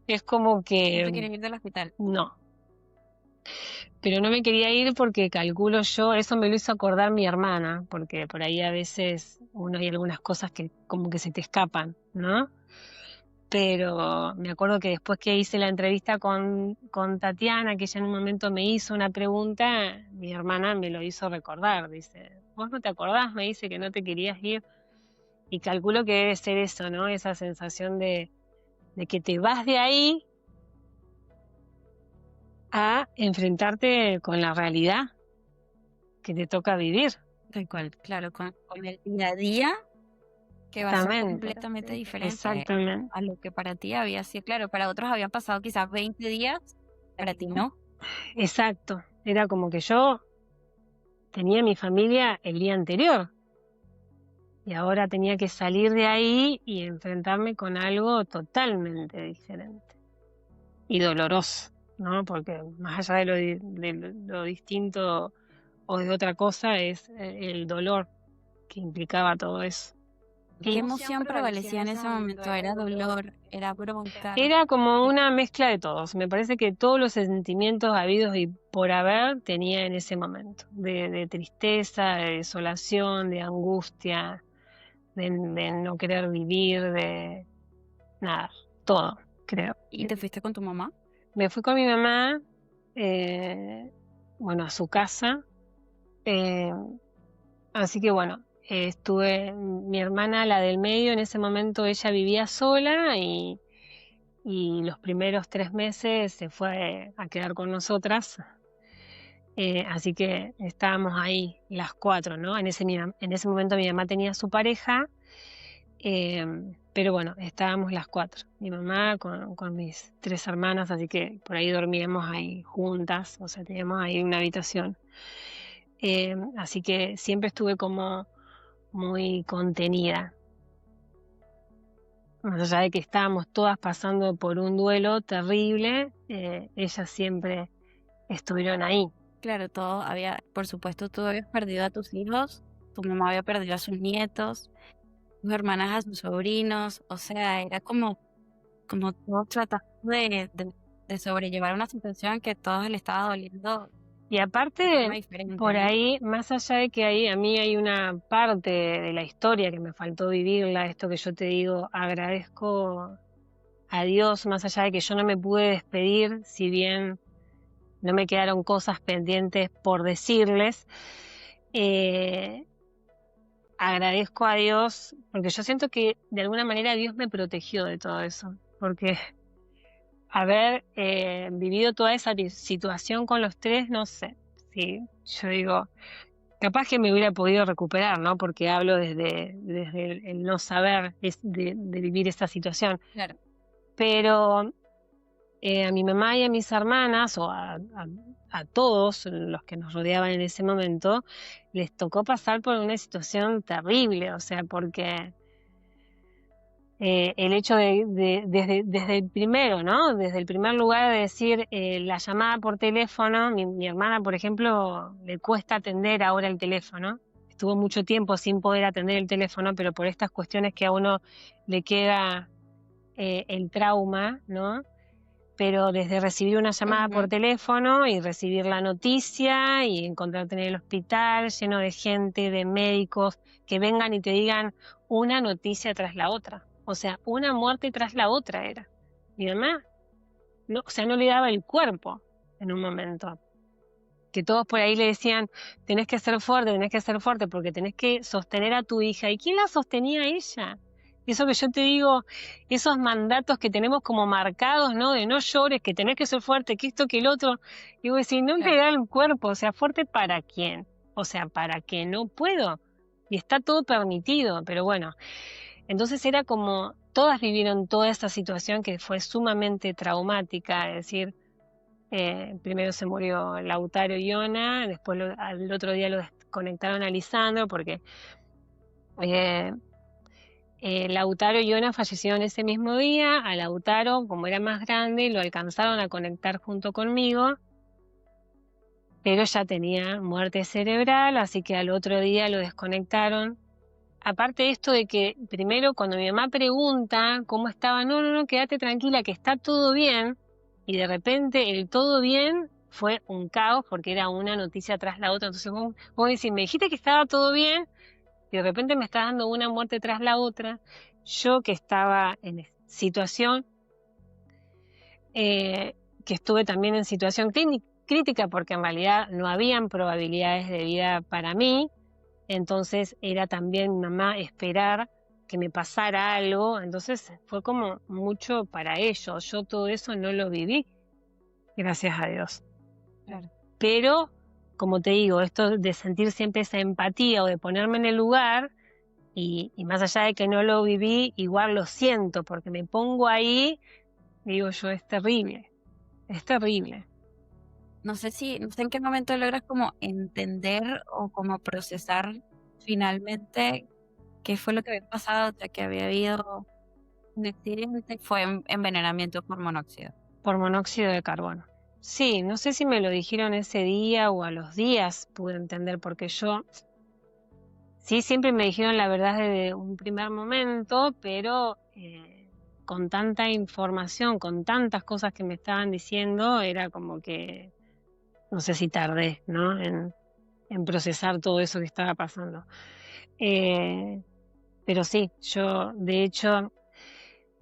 Speaker 2: es como
Speaker 1: ¿No te querías
Speaker 2: que
Speaker 1: ir del hospital?
Speaker 2: no, pero no me quería ir porque calculo yo, eso me lo hizo acordar mi hermana, porque por ahí a veces uno hay algunas cosas que como que se te escapan, ¿no? Pero me acuerdo que después que hice la entrevista con Tatiana, que ella en un momento me hizo una pregunta, mi hermana me lo hizo recordar, dice, ¿vos no te acordás? Me dice que no te querías ir. Y calculo que debe ser eso, ¿no? Esa sensación de que te vas de ahí a enfrentarte con la realidad que te toca vivir.
Speaker 1: Tal cual, claro, con el día a día que va a ser
Speaker 2: Exactamente,
Speaker 1: completamente diferente
Speaker 2: exactamente.
Speaker 1: a lo que para ti había sido. Claro, para otros habían pasado quizás 20 días, para ti no.
Speaker 2: Exacto. Era como que yo tenía mi familia el día anterior y ahora tenía que salir de ahí y enfrentarme con algo totalmente diferente y doloroso, ¿no? Porque más allá de lo distinto o de otra cosa es el dolor que implicaba todo eso.
Speaker 1: ¿Qué emoción prevalecía en ese momento? ¿Era dolor? ¿Era bronca?
Speaker 2: Era como una mezcla de todos. Me parece que todos los sentimientos habidos y por haber tenía en ese momento. De tristeza, de desolación, de angustia, de no querer vivir, de nada, todo, creo.
Speaker 1: ¿Y te fuiste con tu mamá?
Speaker 2: Me fui con mi mamá, bueno, a su casa. eh, Así que bueno, mi hermana, la del medio, en ese momento ella vivía sola y los primeros 3 meses se fue a quedar con nosotras. Así que estábamos ahí las 4, ¿no? En ese momento mi mamá tenía su pareja, pero bueno, estábamos las 4. Mi mamá con mis 3 hermanas, así que por ahí dormíamos ahí juntas, o sea, teníamos ahí una habitación. Así que siempre estuve como muy contenida. Más allá de que estábamos todas pasando por un duelo terrible, ellas siempre estuvieron ahí.
Speaker 1: Claro, por supuesto, tú habías perdido a tus hijos, tu mamá había perdido a sus nietos, tus hermanas a sus sobrinos, o sea, era como todos tratando de sobrellevar una situación que a todos le estaba doliendo
Speaker 2: Y
Speaker 1: de
Speaker 2: aparte,
Speaker 1: forma diferente,
Speaker 2: por
Speaker 1: ¿no?
Speaker 2: ahí, más allá de que a mí hay una parte de la historia que me faltó vivirla, esto que yo te digo, agradezco a Dios, más allá de que yo no me pude despedir, si bien no me quedaron cosas pendientes por decirles, agradezco a Dios, porque yo siento que de alguna manera Dios me protegió de todo eso, porque haber vivido toda esa situación con los tres, no sé, sí, yo digo, capaz que me hubiera podido recuperar, ¿no? Porque hablo desde el no saber de vivir esta situación.
Speaker 1: Claro.
Speaker 2: Pero a mi mamá y a mis hermanas, o a todos los que nos rodeaban en ese momento, les tocó pasar por una situación terrible, o sea, porque el hecho desde el primero, ¿no? Desde el primer lugar de decir la llamada por teléfono, mi hermana, por ejemplo, le cuesta atender ahora el teléfono. Estuvo mucho tiempo sin poder atender el teléfono, pero por estas cuestiones que a uno le queda el trauma, ¿no? Pero desde recibir una llamada por teléfono y recibir la noticia y encontrarte en el hospital lleno de gente, de médicos, que vengan y te digan una noticia tras la otra. O sea, una muerte tras la otra era. Mi mamá, no, o sea, no le daba el cuerpo en un momento. Que todos por ahí le decían, tenés que ser fuerte porque tenés que sostener a tu hija. ¿Y quién la sostenía a ella? Eso que yo te digo, esos mandatos que tenemos como marcados, ¿no? De no llores, que tenés que ser fuerte, que esto, que el otro. Y vos decís, no me da el cuerpo, o sea, ¿fuerte para quién? O sea, ¿para qué? No puedo. Y está todo permitido, pero bueno. Entonces era como, todas vivieron toda esta situación que fue sumamente traumática, es decir, primero se murió Lautaro y Iona, después al otro día lo desconectaron a Lisandro porque eh, Lautaro y Iona fallecieron ese mismo día. A Lautaro, como era más grande, lo alcanzaron a conectar junto conmigo, pero ya tenía muerte cerebral, así que al otro día lo desconectaron. Aparte de esto de que primero cuando mi mamá pregunta cómo estaba, no, quédate tranquila que está todo bien, y de repente el todo bien fue un caos porque era una noticia tras la otra. Entonces vos decís, me dijiste que estaba todo bien y de repente me estás dando una muerte tras la otra. Yo que estaba en situación, que estuve también en situación crítica porque en realidad no habían probabilidades de vida para mí, entonces era también mi mamá esperar que me pasara algo, entonces fue como mucho para ellos. Yo todo eso no lo viví, gracias a Dios.
Speaker 1: Claro.
Speaker 2: Pero, como te digo, esto de sentir siempre esa empatía o de ponerme en el lugar, y más allá de que no lo viví, igual lo siento, porque me pongo ahí, digo yo, es terrible, es terrible.
Speaker 1: No sé en qué momento logras como entender o como procesar finalmente qué fue lo que había pasado, o sea, que había habido un accidente, fue envenenamiento por monóxido.
Speaker 2: Por monóxido de carbono. Sí, no sé si me lo dijeron ese día o a los días pude entender, porque yo sí siempre me dijeron la verdad desde un primer momento, pero con tanta información, con tantas cosas que me estaban diciendo, era como que no sé si tardé, ¿no? En procesar todo eso que estaba pasando. Pero sí, yo de hecho,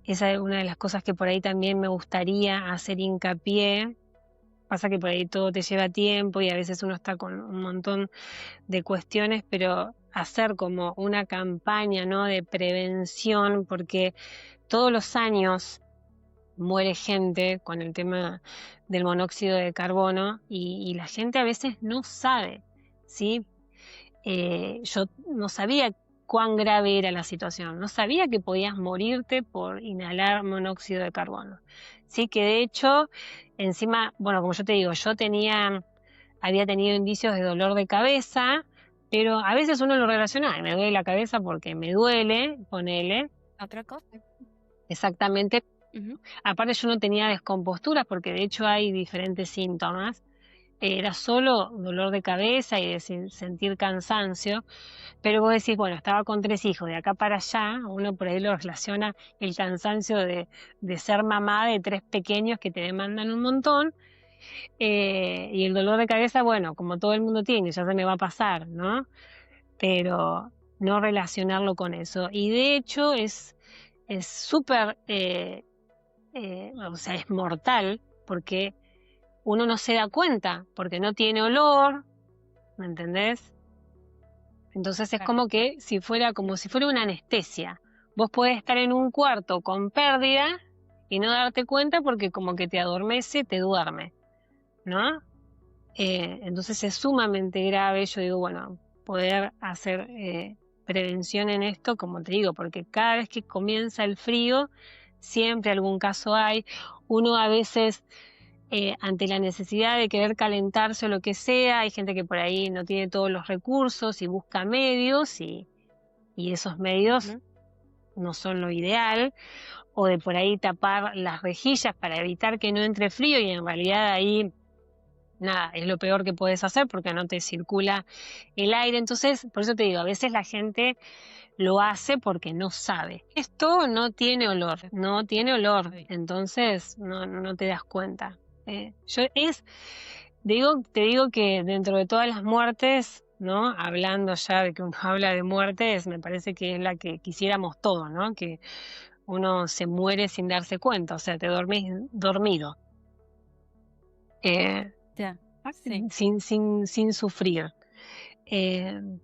Speaker 2: esa es una de las cosas que por ahí también me gustaría hacer hincapié. Pasa que por ahí todo te lleva tiempo y a veces uno está con un montón de cuestiones, pero hacer como una campaña, ¿no? De prevención, porque todos los años muere gente con el tema del monóxido de carbono y la gente a veces no sabe, ¿sí? Yo no sabía cuán grave era la situación, no sabía que podías morirte por inhalar monóxido de carbono. Sí, que de hecho, encima, bueno, como yo te digo, había tenido indicios de dolor de cabeza, Pero a veces uno lo relaciona, "Ay, me duele la cabeza porque me duele", ponele,
Speaker 1: Otra cosa.
Speaker 2: exactamente.
Speaker 1: Ujú.
Speaker 2: Aparte yo no tenía descomposturas porque de hecho hay diferentes síntomas. Era solo dolor de cabeza y de sentir cansancio. Pero vos decís, bueno, estaba con 3 hijos, de acá para allá, uno por ahí lo relaciona el cansancio de ser mamá de 3 pequeños que te demandan un montón, y el dolor de cabeza, bueno, como todo el mundo tiene, ya se me va a pasar, ¿no? Pero no relacionarlo con eso. Y de hecho es súper, o sea, es mortal porque uno no se da cuenta, porque no tiene olor, ¿me entendés? Entonces es
Speaker 1: Claro.
Speaker 2: como que si fuera como si fuera una anestesia. Vos podés estar en un cuarto con pérdida y no darte cuenta porque como que te adormece, te duerme, ¿no? Entonces es sumamente grave. Yo digo, bueno, poder hacer prevención en esto, como te digo, porque cada vez que comienza el frío, siempre algún caso hay. Uno a veces ante la necesidad de querer calentarse o lo que sea, hay gente que por ahí no tiene todos los recursos y busca medios y esos medios
Speaker 1: Ujú.
Speaker 2: no son lo ideal, o de por ahí tapar las rejillas para evitar que no entre frío y en realidad ahí nada, es lo peor que puedes hacer porque no te circula el aire. Entonces, por eso te digo, a veces la gente lo hace porque no sabe. Esto no tiene olor, no tiene olor, entonces no te das cuenta. Te digo que dentro de todas las muertes, ¿no? Hablando ya de que uno habla de muertes, me parece que es la que quisiéramos todos, ¿no? Que uno se muere sin darse cuenta, o sea, te dormís dormido, eh,
Speaker 1: Ya. Sí.
Speaker 2: sin sufrir.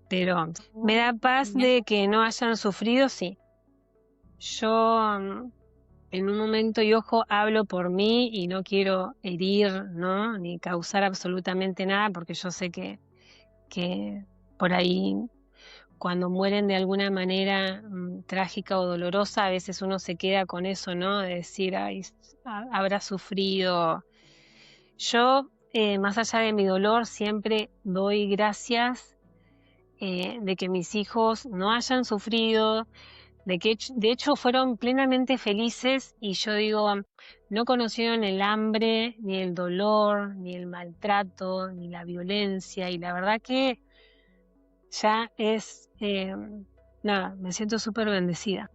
Speaker 2: Pero me da paz
Speaker 1: En esta-
Speaker 2: de que no hayan sufrido, sí. Yo en un momento, y ojo, hablo por mí y no quiero herir, ¿no? Ni causar absolutamente nada, porque yo sé que por ahí cuando mueren de alguna manera trágica o dolorosa, a veces uno se queda con eso, ¿no? De decir, ay, habrá sufrido. Yo, más allá de mi dolor, siempre doy gracias de que mis hijos no hayan sufrido, de que de hecho fueron plenamente felices y yo digo, no conocieron el hambre, ni el dolor, ni el maltrato, ni la violencia y la verdad que ya es, nada, me siento súper bendecida.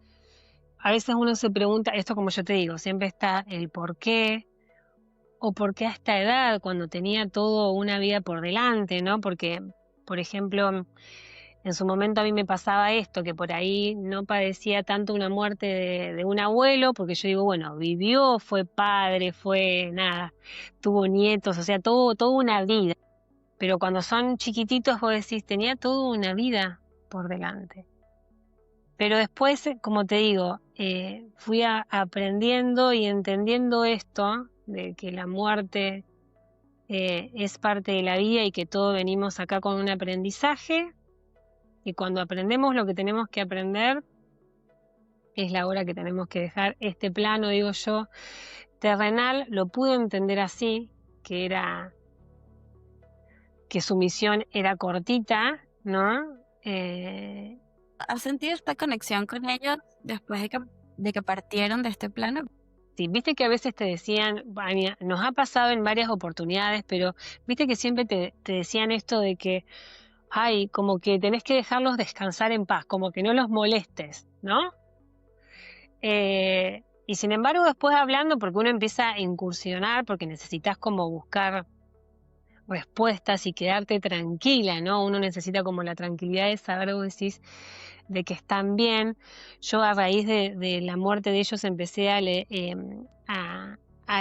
Speaker 2: A veces uno se pregunta, esto como yo te digo, siempre está el por qué, o por qué a esta edad, cuando tenía todo una vida por delante, ¿no? Porque, por ejemplo, en su momento a mí me pasaba esto, que por ahí no padecía tanto una muerte de un abuelo, porque yo digo, bueno, vivió, fue padre, fue nada, tuvo nietos, o sea, toda una vida. Pero cuando son chiquititos vos decís, tenía toda una vida por delante. Pero después, como te digo, fui aprendiendo y entendiendo esto, de que la muerte es parte de la vida y que todos venimos acá con un aprendizaje. Y cuando aprendemos lo que tenemos que aprender, es la hora que tenemos que dejar este plano, digo yo, terrenal. Lo pude entender así, que su misión era cortita, ¿no?
Speaker 1: ¿Has sentido esta conexión con ellos después de que partieron de este plano?
Speaker 2: Sí, viste que a veces te decían, nos ha pasado en varias oportunidades, pero viste que siempre te decían esto de que, ay, como que tenés que dejarlos descansar en paz, como que no los molestes, ¿no? Y sin embargo, después hablando, porque uno empieza a incursionar, porque necesitas como buscar respuestas y quedarte tranquila, ¿no? Uno necesita como la tranquilidad de saber, vos decís, de que están bien. Yo a raíz de la muerte de ellos empecé a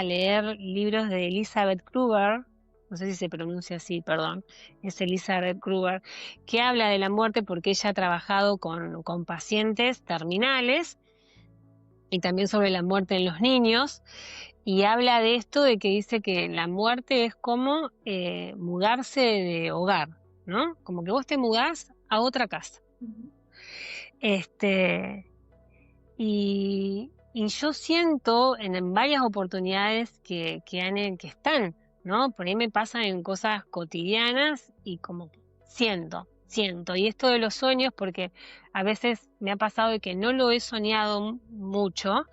Speaker 2: leer libros de Elizabeth Kruger, no sé si se pronuncia así, perdón, es Elizabeth Kruger, que habla de la muerte porque ella ha trabajado con pacientes terminales y también sobre la muerte en los niños, y habla de esto de que dice que la muerte es como mudarse de hogar, ¿no? Como que vos te mudás a otra casa.
Speaker 1: Ujú.
Speaker 2: Y yo siento en varias oportunidades que están, ¿no? Por ahí me pasan en cosas cotidianas y como siento. siento. Y esto de los sueños, porque a veces me ha pasado de que no lo he soñado mucho,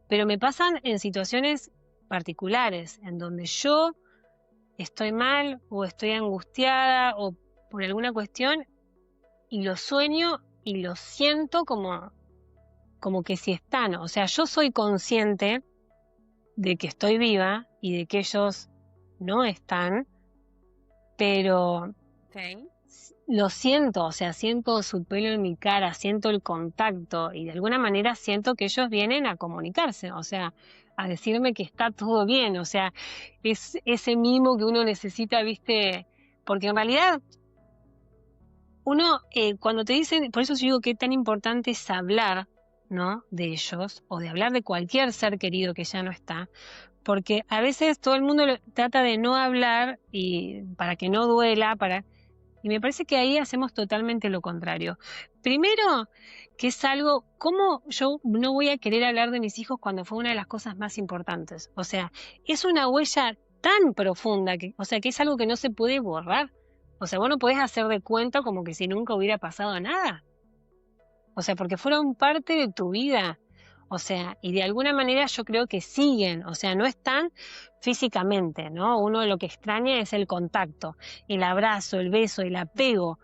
Speaker 2: pero me pasan en situaciones particulares, en donde yo estoy mal o estoy angustiada o por alguna cuestión y lo sueño y lo siento como que si están. O sea, yo soy consciente de que estoy viva y de que ellos no están, pero
Speaker 1: Okay.
Speaker 2: lo siento, o sea, siento su pelo en mi cara, siento el contacto y de alguna manera siento que ellos vienen a comunicarse, o sea, a decirme que está todo bien, o sea, es ese mimo que uno necesita, ¿viste? Porque en realidad uno, cuando te dicen, por eso yo digo que tan importante es hablar, ¿no? De ellos, o de hablar de cualquier ser querido que ya no está, porque a veces todo el mundo trata de no hablar y para que no duela, y me parece que ahí hacemos totalmente lo contrario. Primero, que es algo, ¿cómo yo no voy a querer hablar de mis hijos cuando fue una de las cosas más importantes? O sea, es una huella tan profunda, o sea, que es algo que no se puede borrar. O sea, vos no podés hacer de cuenta como que si nunca hubiera pasado nada. O sea, porque fueron parte de tu vida. O sea, y de alguna manera yo creo que siguen, o sea, no están físicamente, ¿no? Uno lo que extraña es el contacto, el abrazo, el beso, el apego,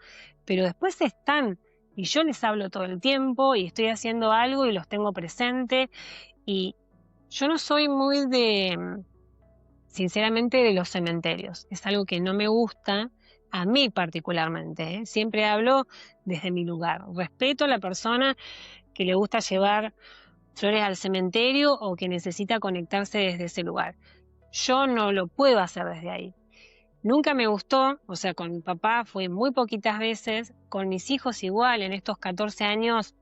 Speaker 2: pero después están, y yo les hablo todo el tiempo, y estoy haciendo algo y los tengo presente, y yo no soy muy sinceramente, de los cementerios. Es algo que no me gusta, a mí particularmente, ¿eh? Siempre hablo desde mi lugar. Respeto a la persona que le gusta llevar flores al cementerio o que necesita conectarse desde ese lugar. Yo no lo puedo hacer desde ahí. Nunca me gustó, o sea, con mi papá fue muy poquitas veces, con mis hijos igual, en estos 14 años,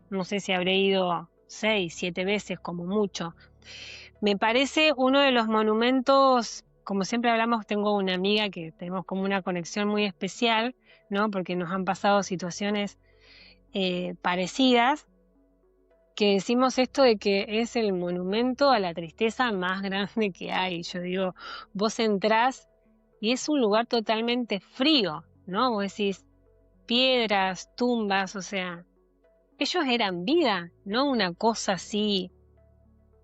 Speaker 2: no sé si habré ido 6, 7 veces como mucho. Me parece uno de los monumentos, como siempre hablamos, tengo una amiga que tenemos como una conexión muy especial, ¿no? Porque nos han pasado situaciones parecidas, que decimos esto de que es el monumento a la tristeza más grande que hay. Yo digo, vos entrás y es un lugar totalmente frío, ¿no? Vos decís, piedras, tumbas, o sea, ellos eran vida, no una cosa así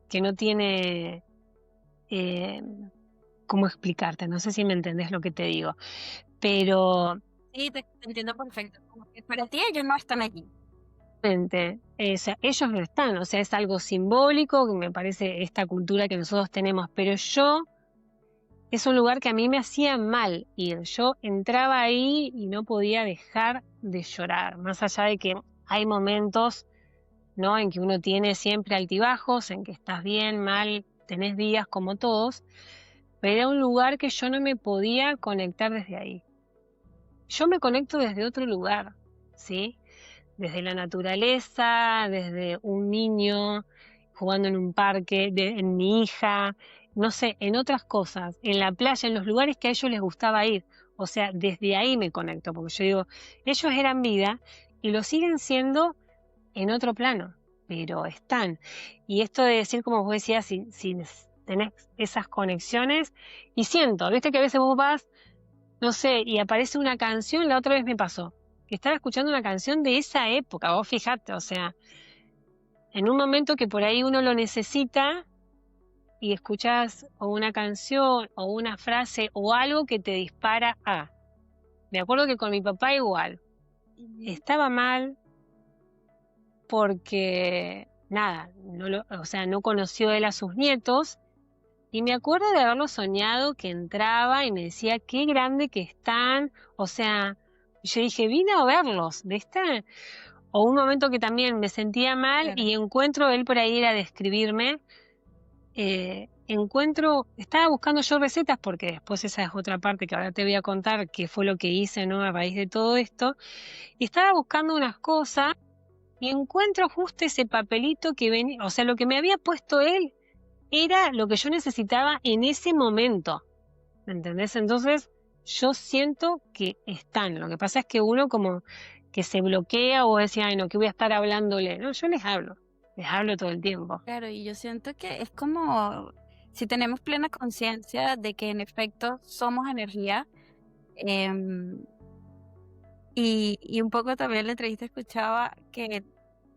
Speaker 2: que no tiene, eh, ¿cómo explicarte? No sé si me entendés lo que te digo, pero
Speaker 1: Sí, te entiendo perfecto. Como que para ti ellos no están allí.
Speaker 2: o sea, ellos no están, o sea, es algo simbólico, que me parece esta cultura que nosotros tenemos, pero es un lugar que a mí me hacía mal ir. Yo entraba ahí y no podía dejar de llorar, más allá de que hay momentos, ¿no? En que uno tiene siempre altibajos, en que estás bien, mal, tenés días como todos, pero era un lugar que yo no me podía conectar desde ahí. Yo me conecto desde otro lugar, ¿sí? Desde la naturaleza, desde un niño jugando en un parque, en mi hija, no sé, en otras cosas, en la playa, en los lugares que a ellos les gustaba ir. O sea, desde ahí me conecto, porque yo digo, ellos eran vida y lo siguen siendo en otro plano, pero están. Y esto de decir, como vos decías, si tenés esas conexiones, y siento, viste que a veces vos vas, no sé, y aparece una canción, la otra vez me pasó, que estaba escuchando una canción de esa época, vos fijate, o sea, en un momento que por ahí uno lo necesita y escuchás o una canción o una frase o algo que te dispara a. Me acuerdo que con mi papá igual, estaba mal porque, nada, o sea, no conoció él a sus nietos. Y me acuerdo de haberlo soñado que entraba y me decía, qué grande que están. O sea, yo dije, vine a verlos, ¿viste? O un momento que también me sentía mal
Speaker 1: Claro.
Speaker 2: y encuentro, él por ahí era de escribirme, estaba buscando yo recetas, porque después esa es otra parte que ahora te voy a contar, qué fue lo que hice, ¿no? A raíz de todo esto. Y estaba buscando unas cosas y encuentro justo ese papelito que venía, o sea, lo que me había puesto él era lo que yo necesitaba en ese momento, ¿me entendés? Entonces yo siento que están, lo que pasa es que uno como que se bloquea o decía, ay no, que voy a estar hablándole, no, yo les hablo todo el tiempo.
Speaker 1: Claro, y yo siento que es como si tenemos plena conciencia de que en efecto somos energía, em, Y un poco también en la entrevista escuchaba que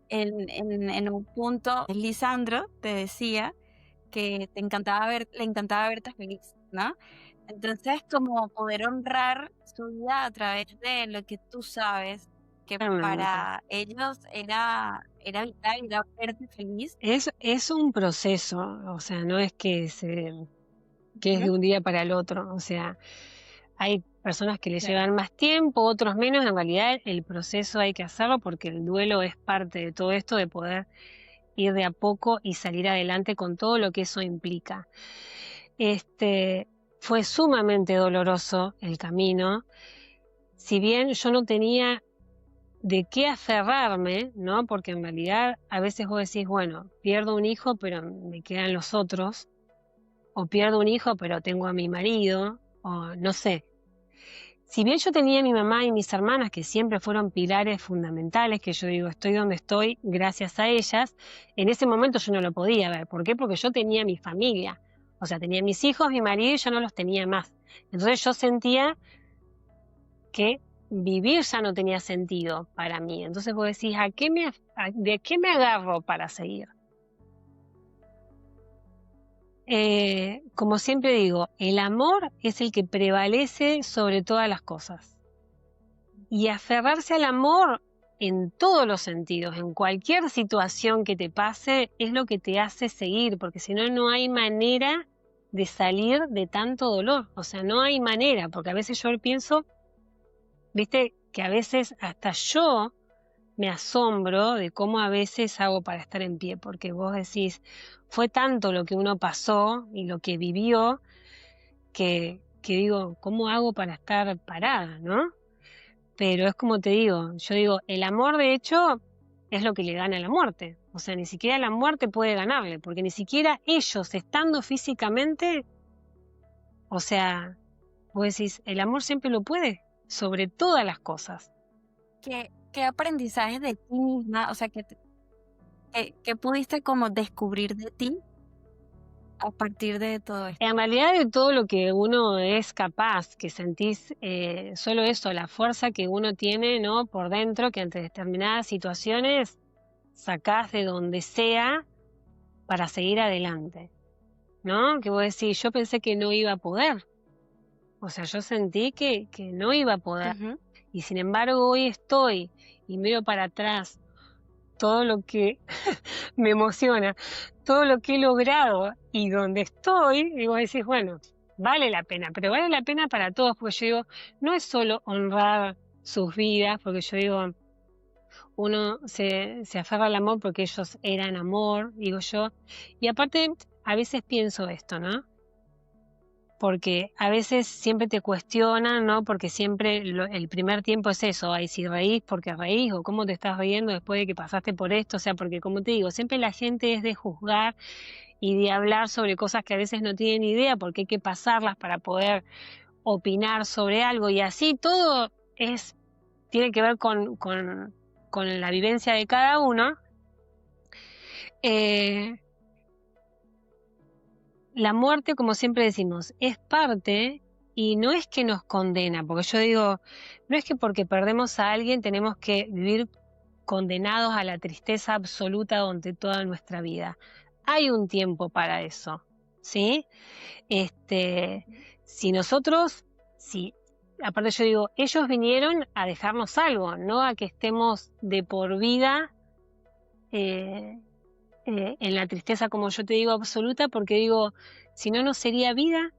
Speaker 1: en un punto Lisandro te decía que le encantaba verte feliz, ¿no? Entonces, como poder honrar su vida a través de lo que tú sabes que
Speaker 2: Realmente.
Speaker 1: para ellos era vital, era verte feliz.
Speaker 2: Es un proceso, o sea, no es que es
Speaker 1: Ujú.
Speaker 2: de un día para el otro, o sea, hay personas que les
Speaker 1: Claro.
Speaker 2: llevan más tiempo, otros menos, en realidad el proceso hay que hacerlo porque el duelo es parte de todo esto, de poder ir de a poco y salir adelante con todo lo que eso implica. Fue sumamente doloroso el camino, si bien yo no tenía de qué aferrarme, ¿no? Porque en realidad a veces vos decís, bueno, pierdo un hijo, pero me quedan los otros, o pierdo un hijo, pero tengo a mi marido, o no sé. Si bien yo tenía a mi mamá y mis hermanas, que siempre fueron pilares fundamentales, que yo digo, estoy donde estoy gracias a ellas, en ese momento yo no lo podía ver. ¿Por qué? Porque yo tenía mi familia. O sea, tenía mis hijos, mi marido y ya no los tenía más. Entonces yo sentía que vivir ya no tenía sentido para mí. Entonces vos decís, ¿de qué me agarro para seguir? Como siempre digo, el amor es el que prevalece sobre todas las cosas. Y aferrarse al amor en todos los sentidos, en cualquier situación que te pase, es lo que te hace seguir, porque si no, no hay manera de salir de tanto dolor. O sea, no hay manera, porque a veces yo pienso, viste, que a veces hasta yo me asombro de cómo a veces hago para estar en pie, porque vos decís, fue tanto lo que uno pasó y lo que vivió, que digo, ¿cómo hago para estar parada, no? Pero es como te digo, yo digo, el amor de hecho es lo que le gana a la muerte. O sea, ni siquiera la muerte puede ganarle, porque ni siquiera ellos estando físicamente, o sea, vos decís, el amor siempre lo puede, sobre todas las cosas.
Speaker 1: ¿Qué aprendizaje de ti misma, o sea, que pudiste como descubrir de ti a partir de todo esto?
Speaker 2: En realidad de todo lo que uno es capaz, que sentís solo eso, la fuerza que uno tiene, ¿no? Por dentro, que ante determinadas situaciones sacás de donde sea para seguir adelante, ¿no? Que vos decís, yo pensé que no iba a poder, o sea, yo sentí que no iba a poder,
Speaker 1: Ujú.
Speaker 2: y sin embargo hoy estoy y miro para atrás todo lo que me emociona, todo lo que he logrado y donde estoy, y vos decís, bueno, vale la pena, pero vale la pena para todos, porque yo digo, no es solo honrar sus vidas, porque yo digo, uno se aferra al amor porque ellos eran amor, digo yo, y aparte, a veces pienso esto, ¿no? Porque a veces siempre te cuestionan, ¿no? Porque siempre el primer tiempo es eso, ay, si reís porque reís o cómo te estás riendo después de que pasaste por esto, o sea, porque como te digo, siempre la gente es de juzgar y de hablar sobre cosas que a veces no tienen idea porque hay que pasarlas para poder opinar sobre algo y así todo tiene que ver con la vivencia de cada uno. Eh, la muerte, como siempre decimos, es parte y no es que nos condena, porque yo digo, no es que porque perdemos a alguien tenemos que vivir condenados a la tristeza absoluta durante toda nuestra vida. Hay un tiempo para eso, ¿sí? Si nosotros, si, aparte yo digo, ellos vinieron a dejarnos algo, no a que estemos de por vida eh, en la tristeza, como yo te digo, absoluta, porque digo, si no, no sería vida.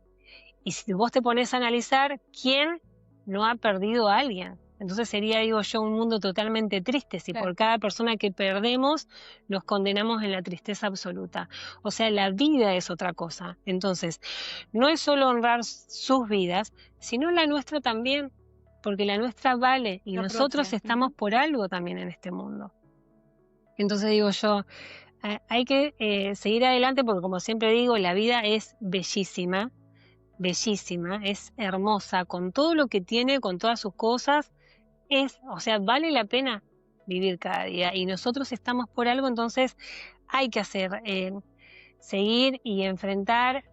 Speaker 2: Y si vos te pones a analizar, ¿quién no ha perdido a alguien? Entonces sería, digo yo, un mundo totalmente triste si
Speaker 1: Claro.
Speaker 2: por cada persona que perdemos nos condenamos en la tristeza absoluta. O sea, la vida es otra cosa. Entonces, no es solo honrar sus vidas, sino la nuestra también, porque la nuestra vale y
Speaker 1: La
Speaker 2: nosotros
Speaker 1: propia.
Speaker 2: estamos
Speaker 1: Ujú.
Speaker 2: por algo también en este mundo. Entonces digo yo, hay que seguir adelante porque como siempre digo, la vida es bellísima, bellísima, es hermosa, con todo lo que tiene, con todas sus cosas, o sea, vale la pena vivir cada día y nosotros estamos por algo, entonces hay que hacer, seguir y enfrentar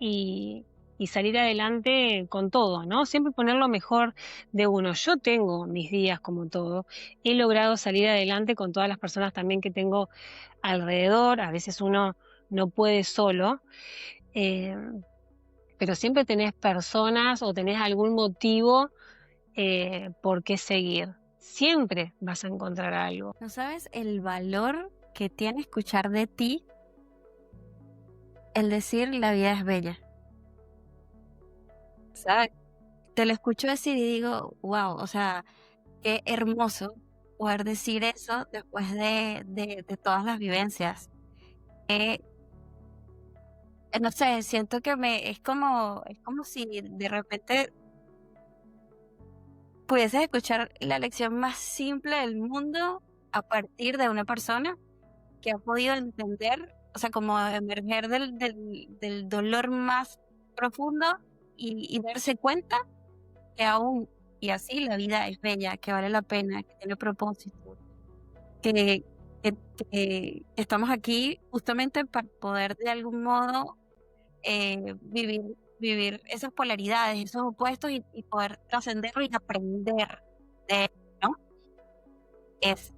Speaker 2: y salir adelante con todo, ¿no? Siempre poner lo mejor de uno. Yo tengo mis días como todo. He logrado salir adelante con todas las personas también que tengo alrededor. A veces uno no puede solo, eh, pero siempre tenés personas o tenés algún motivo por qué seguir. Siempre vas a encontrar algo.
Speaker 1: ¿No sabes el valor que tiene escuchar de ti el decir la vida es bella? ¿Sabes? Te lo escucho decir y digo, wow, o sea, qué hermoso poder decir eso después de todas las vivencias. Eh, no sé, siento que es como si de repente pudieses escuchar la lección más simple del mundo a partir de una persona que ha podido entender, o sea, como emerger del dolor más profundo y darse cuenta que aún y así la vida es bella, que vale la pena, que tiene propósito, que, que estamos aquí justamente para poder de algún modo vivir esas polaridades, esos opuestos y poder trascenderlo y aprender de ello, ¿no? Es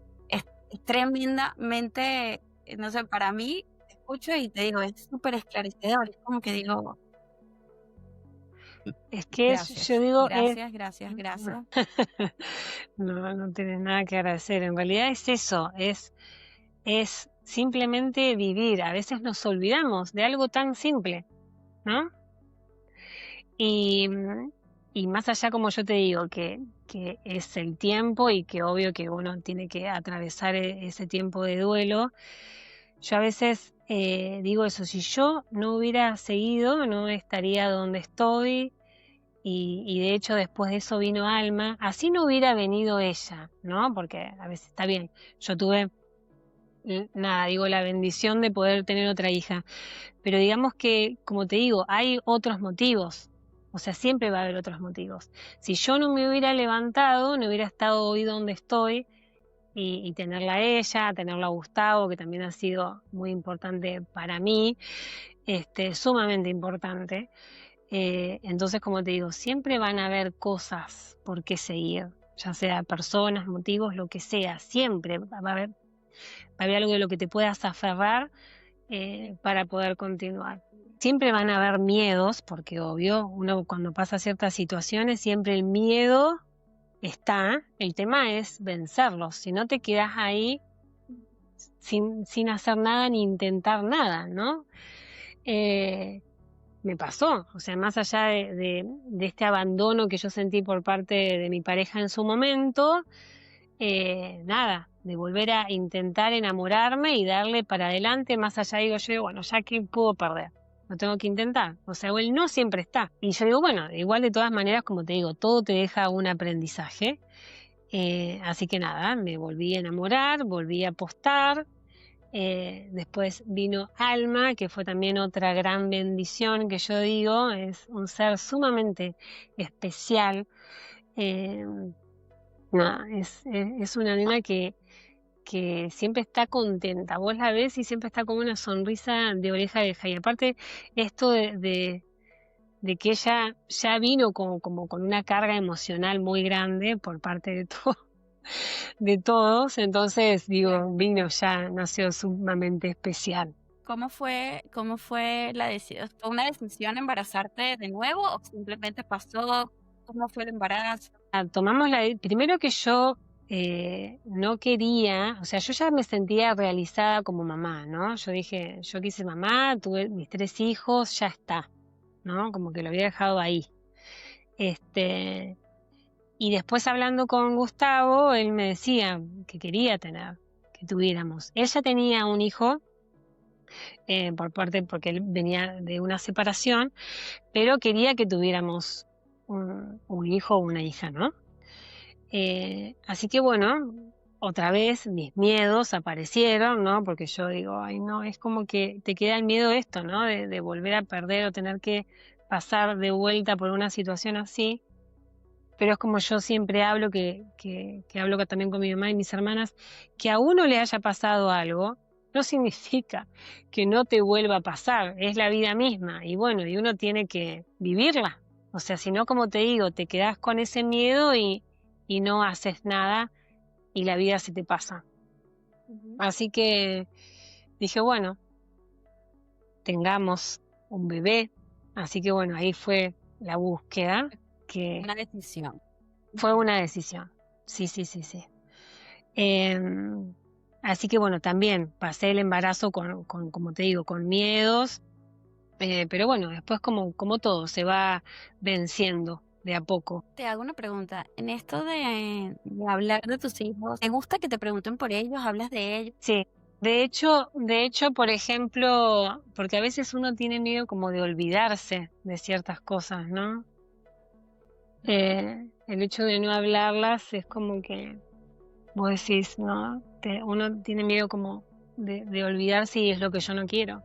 Speaker 1: tremendamente, no sé, para mí, te escucho y te digo, es súper esclarecedor, es como que digo,
Speaker 2: Es que yo
Speaker 1: gracias,
Speaker 2: digo,
Speaker 1: gracias, gracias, gracias.
Speaker 2: no, no tienes nada que agradecer. En realidad es eso, es simplemente vivir. A veces nos olvidamos de algo tan simple, ¿no? Y, y más allá, como yo te digo, que es el tiempo y que obvio que uno tiene que atravesar ese tiempo de duelo, yo a veces digo eso, si yo no hubiera seguido, no estaría donde estoy. Y de hecho después de eso vino Alma, así no hubiera venido ella, ¿no? Porque a veces está bien, yo tuve, nada, digo, la bendición de poder tener otra hija, pero digamos que, como te digo, hay otros motivos, o sea, siempre va a haber otros motivos. Si yo no me hubiera levantado, no hubiera estado hoy donde estoy y tenerla a ella, tenerla a Gustavo, que también ha sido muy importante para mí, sumamente importante. Entonces, como te digo, siempre van a haber cosas por qué seguir, ya sea personas, motivos, lo que sea, siempre va a haber algo de lo que te puedas aferrar para poder continuar. Siempre van a haber miedos, porque obvio, uno cuando pasa ciertas situaciones, siempre el miedo está, el tema es vencerlos, si no te quedas ahí sin hacer nada ni intentar nada, ¿no? Me pasó, o sea, más allá de este abandono que yo sentí por parte de mi pareja en su momento, nada, de volver a intentar enamorarme y darle para adelante, más allá digo yo, bueno, ya que puedo perder, lo tengo que intentar, o sea, el no siempre está. Y yo digo, bueno, igual de todas maneras, como te digo, todo te deja un aprendizaje, así que nada, me volví a enamorar, volví a apostar. Después vino Alma, que fue también otra gran bendición que yo digo, es un ser sumamente especial. Eh, nada, es una nena que siempre está contenta. Vos la ves y siempre está con una sonrisa de oreja a oreja. Y aparte, esto de que ella ya vino como con una carga emocional muy grande por parte de todo de todos, entonces digo, vino ya, nació sumamente especial.
Speaker 1: Cómo fue la decisión? ¿Fue una decisión embarazarte de nuevo o simplemente pasó? ¿Cómo fue el embarazo?
Speaker 2: Tomamos primero que yo no quería, o sea, yo ya me sentía realizada como mamá, ¿no? Yo dije, yo quise mamá, tuve mis 3 hijos, ya está, ¿no? Como que lo había dejado ahí. Y después hablando con Gustavo, él me decía que quería que tuviéramos. Él ya tenía un hijo, porque él venía de una separación, pero quería que tuviéramos un hijo o una hija, ¿no? Así que bueno, otra vez mis miedos aparecieron, ¿no? Porque yo digo, ay no, es como que te queda el miedo esto, ¿no? De volver a perder o tener que pasar de vuelta por una situación así. Pero es como yo siempre hablo, que hablo también con mi mamá y mis hermanas, que a uno le haya pasado algo, no significa que no te vuelva a pasar, es la vida misma y bueno, y uno tiene que vivirla. O sea, si no, como te digo, te quedás con ese miedo y no haces nada y la vida se te pasa. Así que dije, bueno, tengamos un bebé. Así que bueno, ahí fue la búsqueda, que
Speaker 1: Una decisión.
Speaker 2: fue una decisión. Sí. Así que bueno, también pasé el embarazo con como te digo, con miedos, pero bueno, después como todo, se va venciendo de a poco.
Speaker 1: Te hago una pregunta. En esto de hablar de tus hijos, ¿te gusta que te pregunten por ellos? ¿Hablas de ellos?
Speaker 2: Sí, de hecho, por ejemplo, porque a veces uno tiene miedo como de olvidarse de ciertas cosas, ¿no? El hecho de no hablarlas es como que vos decís, ¿no? Uno tiene miedo como de olvidarse y es lo que yo no quiero.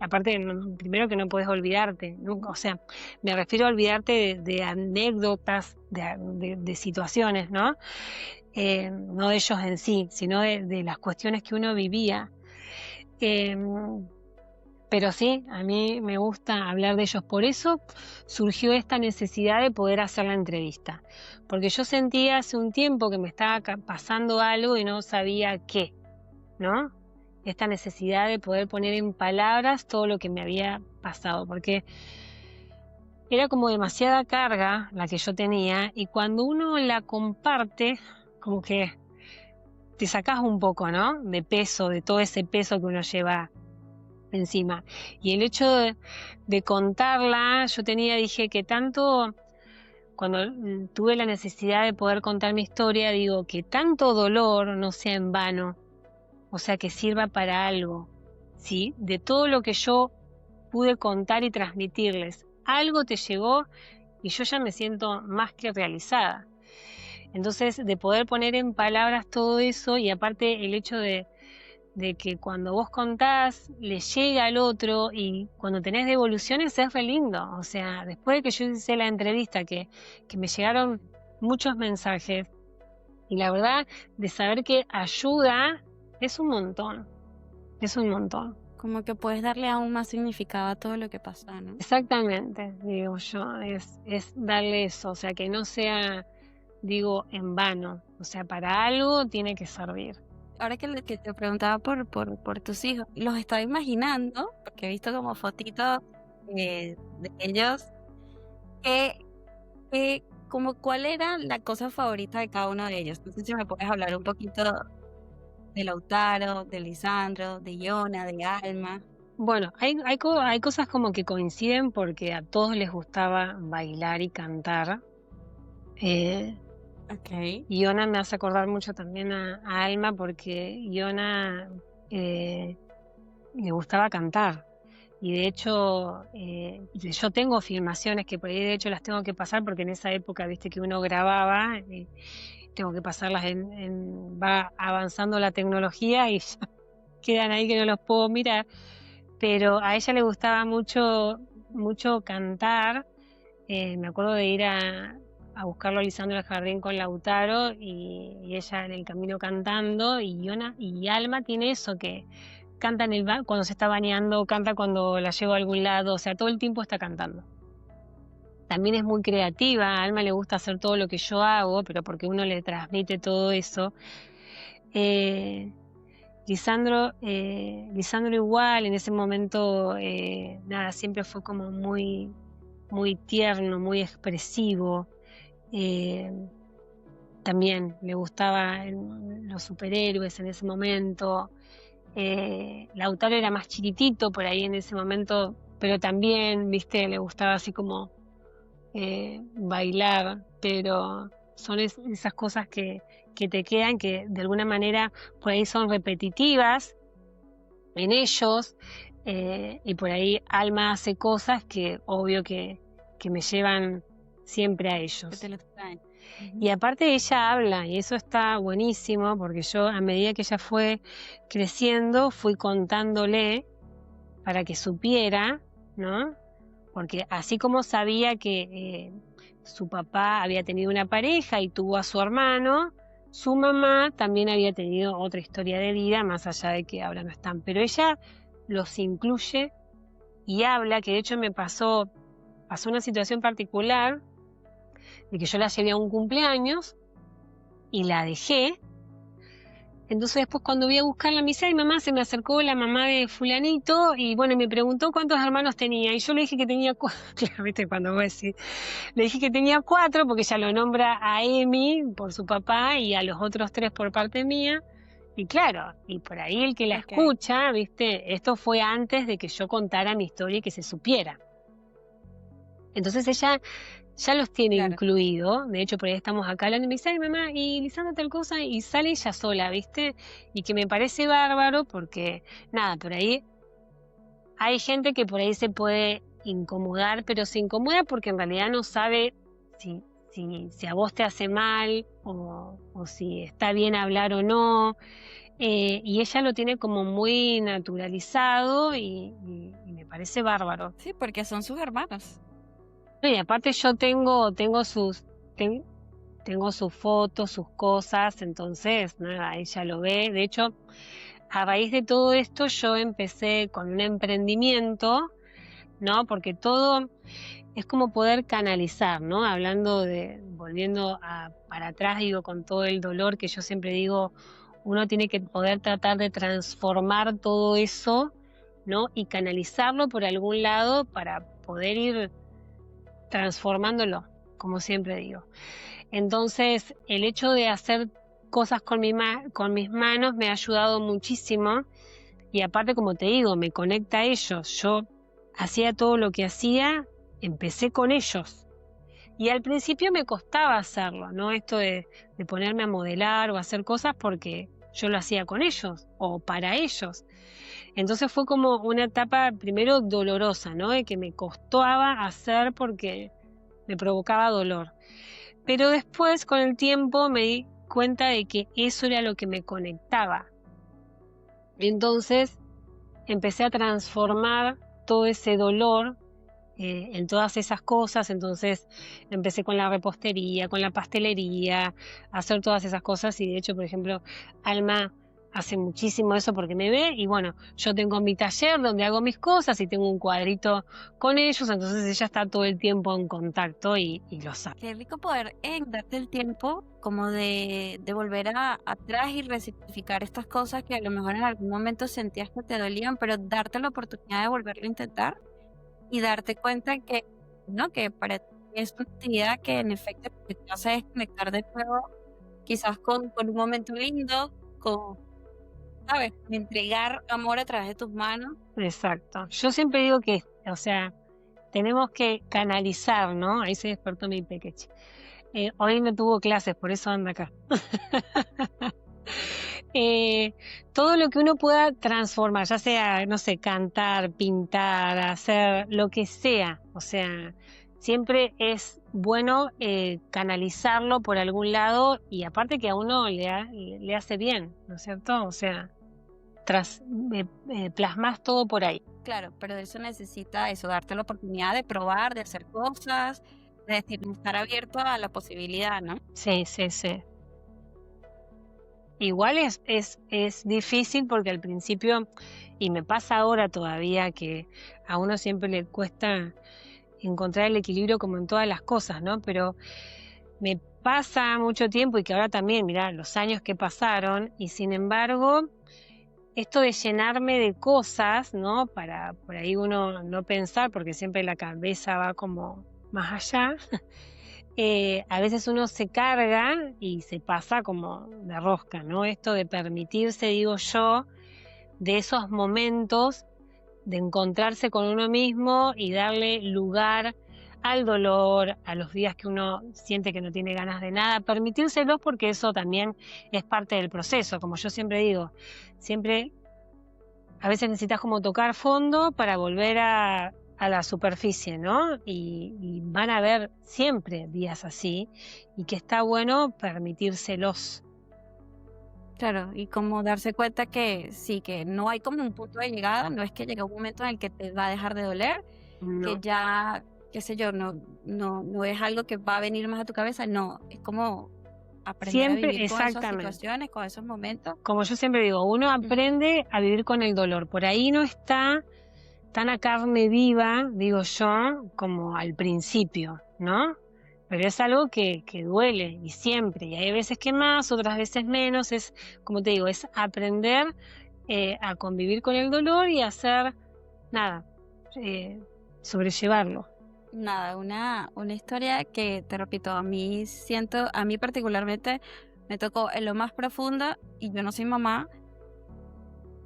Speaker 2: Aparte, primero que no puedes olvidarte, nunca, o sea, me refiero a olvidarte de anécdotas, de situaciones, ¿no? No de ellos en sí, sino de las cuestiones que uno vivía. Eh, pero sí, a mí me gusta hablar de ellos. Por eso surgió esta necesidad de poder hacer la entrevista. Porque yo sentía hace un tiempo que me estaba pasando algo y no sabía qué, ¿no? Esta necesidad de poder poner en palabras todo lo que me había pasado. Porque era como demasiada carga la que yo tenía y cuando uno la comparte, como que te sacás un poco, ¿no? De peso, de todo ese peso que uno lleva encima. Y el hecho de contarla, dije que tanto, cuando tuve la necesidad de poder contar mi historia, digo que tanto dolor no sea en vano, o sea, que sirva para algo, ¿sí? De todo lo que yo pude contar y transmitirles, algo te llegó y yo ya me siento más que realizada. Entonces, de poder poner en palabras todo eso y aparte el hecho de que cuando vos contás le llega al otro y cuando tenés devoluciones es re lindo. O sea, después de que yo hice la entrevista que me llegaron muchos mensajes y la verdad de saber que ayuda es un montón, es un montón.
Speaker 1: Como que puedes darle aún más significado a todo lo que pasa, ¿no?
Speaker 2: Exactamente, digo yo, es darle eso, o sea, que no sea, digo, en vano, o sea, para algo tiene que servir.
Speaker 1: Ahora que te preguntaba por tus hijos, los estaba imaginando, porque he visto como fotitos de ellos, como cuál era la cosa favorita de cada uno de ellos. No sé si me puedes hablar un poquito de Lautaro, de Lisandro, de Iona, de Alma.
Speaker 2: Bueno, hay cosas como que coinciden porque a todos les gustaba bailar y cantar.
Speaker 1: Ok.
Speaker 2: Iona me hace acordar mucho también a Alma porque Iona le gustaba cantar. Y de hecho, yo tengo filmaciones que por ahí de hecho las tengo que pasar porque en esa época, viste que uno grababa, tengo que pasarlas va avanzando la tecnología y ya quedan ahí que no los puedo mirar. Pero a ella le gustaba mucho, mucho cantar. Me acuerdo de ir a buscarlo a Lisandro al jardín con Lautaro y ella en el camino cantando y Alma tiene eso que canta cuando se está bañando, canta cuando la llevo a algún lado, o sea, todo el tiempo está cantando. También es muy creativa, a Alma le gusta hacer todo lo que yo hago, pero porque uno le transmite todo eso. Lisandro igual, en ese momento, nada, siempre fue como muy, muy tierno, muy expresivo. También le gustaban los superhéroes en ese momento. Lautaro era más chiquitito por ahí en ese momento, pero también, viste, le gustaba así como bailar, pero son esas cosas que te quedan, que de alguna manera por ahí son repetitivas en ellos, y por ahí Alma hace cosas que obvio que me llevan siempre a
Speaker 1: Que
Speaker 2: ellos.
Speaker 1: te los traen.
Speaker 2: Y aparte ella habla, y eso está buenísimo, porque yo a medida que ella fue creciendo, fui contándole para que supiera, ¿no? Porque así como sabía que su papá había tenido una pareja y tuvo a su hermano, su mamá también había tenido otra historia de vida, más allá de que ahora no están, pero ella los incluye y habla, que de hecho pasó una situación particular, de que yo la llevé a un cumpleaños y la dejé. Entonces después cuando voy a buscarla me dice, ay mamá, se me acercó la mamá de fulanito y bueno, me preguntó cuántos hermanos tenía y yo le dije que tenía claro, viste, cuando vos decís, le dije que tenía 4 porque ella lo nombra a Emi por su papá y a los otros 3 por parte mía. Y claro, y por ahí el que la
Speaker 1: Ok,
Speaker 2: escucha, viste, esto fue antes de que yo contara mi historia y que se supiera. Entonces ella ya los tiene
Speaker 1: claro.
Speaker 2: incluido, de hecho por ahí estamos acá hablando y me dice, ay mamá, y Lisandra tal cosa, y sale ella sola, ¿viste? Y que me parece bárbaro porque, nada, por ahí hay gente que por ahí se puede incomodar, pero se incomoda porque en realidad no sabe si a vos te hace mal o si está bien hablar o no. Y ella lo tiene como muy naturalizado y me parece bárbaro.
Speaker 1: Sí, porque son sus hermanos.
Speaker 2: No, y aparte yo tengo sus fotos, sus cosas, entonces nada, ella lo ve. De hecho, a raíz de todo esto yo empecé con un emprendimiento, ¿no? Porque todo es como poder canalizar, ¿no? Volviendo para atrás, digo, con todo el dolor que yo siempre digo, uno tiene que poder tratar de transformar todo eso, ¿no? Y canalizarlo por algún lado para poder ir transformándolo, como siempre digo. Entonces, el hecho de hacer cosas con mis manos me ha ayudado muchísimo y aparte, como te digo, me conecta a ellos. Yo hacía todo lo que hacía, empecé con ellos. Y al principio me costaba hacerlo, ¿no? Esto de ponerme a modelar o hacer cosas porque yo lo hacía con ellos o para ellos. Entonces fue como una etapa primero dolorosa, ¿no? De que me costaba hacer porque me provocaba dolor. Pero después, con el tiempo, me di cuenta de que eso era lo que me conectaba. Entonces, empecé a transformar todo ese dolor en todas esas cosas. Entonces, empecé con la repostería, con la pastelería, a hacer todas esas cosas. Y de hecho, por ejemplo, Alma hace muchísimo eso porque me ve y bueno, yo tengo mi taller donde hago mis cosas y tengo un cuadrito con ellos, entonces ella está todo el tiempo en contacto y lo sabe.
Speaker 1: Qué rico poder darte el tiempo como de volver atrás y resignificar estas cosas que a lo mejor en algún momento sentías que te dolían, pero darte la oportunidad de volverlo a intentar y darte cuenta que, ¿no? Que para ti es una actividad que en efecto lo que te hace es conectar de nuevo, quizás con un momento lindo, con, ¿sabes? Entregar amor a través de tus manos.
Speaker 2: Exacto. Yo siempre digo que, o sea, tenemos que canalizar, ¿no? Ahí se despertó mi pequeño. Hoy no tuvo clases, por eso anda acá. Todo lo que uno pueda transformar, ya sea, no sé, cantar, pintar, hacer lo que sea, o sea, siempre es bueno canalizarlo por algún lado y aparte que a uno le hace bien, ¿no es cierto? O sea, plasmas todo por ahí.
Speaker 1: Claro, pero eso necesita eso, darte la oportunidad de probar, de hacer cosas, de decir, estar abierto a la posibilidad, ¿no?
Speaker 2: Sí, sí, sí. Igual es difícil porque al principio, y me pasa ahora todavía, que a uno siempre le cuesta encontrar el equilibrio como en todas las cosas, ¿no? Pero me pasa mucho tiempo y que ahora también, mirá, los años que pasaron, y sin embargo, esto de llenarme de cosas, ¿no? Para por ahí uno no pensar, porque siempre la cabeza va como más allá. A veces uno se carga y se pasa como de rosca, ¿no? Esto de permitirse, digo yo, de esos momentos de encontrarse con uno mismo y darle lugar al dolor, a los días que uno siente que no tiene ganas de nada, permitírselos porque eso también es parte del proceso, como yo siempre digo, siempre a veces necesitas como tocar fondo para volver a la superficie, ¿no? Y van a haber siempre días así y que está bueno permitírselos.
Speaker 1: Claro, y como darse cuenta que sí, que no hay como un punto de llegada, no es que llega un momento en el que te va a dejar de doler, que
Speaker 2: No,
Speaker 1: ya, qué sé yo, no es algo que va a venir más a tu cabeza, no, es como aprender a
Speaker 2: Siempre,
Speaker 1: vivir con esas
Speaker 2: exactamente.
Speaker 1: situaciones, con esos momentos.
Speaker 2: Como yo siempre digo, uno aprende a vivir con el dolor. Por ahí no está tan a carne viva, digo yo, como al principio, ¿no? Pero es algo que duele y siempre. Y hay veces que más, otras veces menos. Es, como te digo, es aprender a convivir con el dolor y hacer, nada, sobrellevarlo.
Speaker 1: Nada, una historia que, te repito, a mí particularmente me tocó en lo más profundo y yo no soy mamá,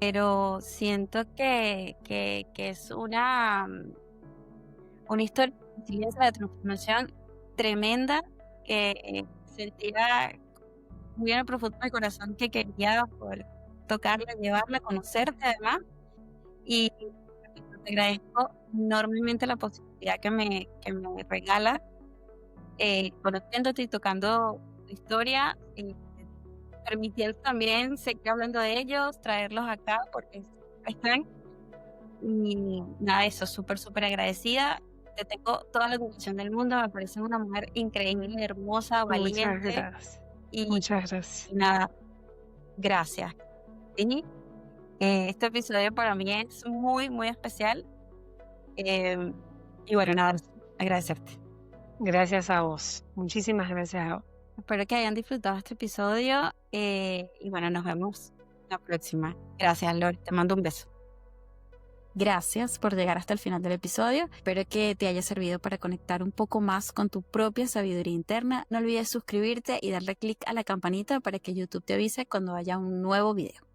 Speaker 1: pero siento que es una historia de resiliencia, de transformación tremenda que sentía muy en el profundo del corazón que quería poder tocarla, llevarla, conocerte además. Y te agradezco enormemente la posibilidad que me regala conociéndote y tocando tu historia, permitiendo también seguir hablando de ellos, traerlos acá porque están. Y nada, eso, súper, súper agradecida. Te tengo toda la admiración del mundo, me pareces una mujer increíble, hermosa,
Speaker 2: Muchas
Speaker 1: valiente
Speaker 2: gracias.
Speaker 1: y,
Speaker 2: Muchas gracias.
Speaker 1: y nada, gracias. Sí, este episodio para mí es muy, muy especial. Y bueno, nada, agradecerte.
Speaker 2: Gracias a vos. Muchísimas gracias a vos.
Speaker 1: Espero que hayan disfrutado este episodio y bueno, nos vemos la próxima. Gracias, Lori. Te mando un beso. Gracias por llegar hasta el final del episodio. Espero que te haya servido para conectar un poco más con tu propia sabiduría interna. No olvides suscribirte y darle clic a la campanita para que YouTube te avise cuando haya un nuevo video.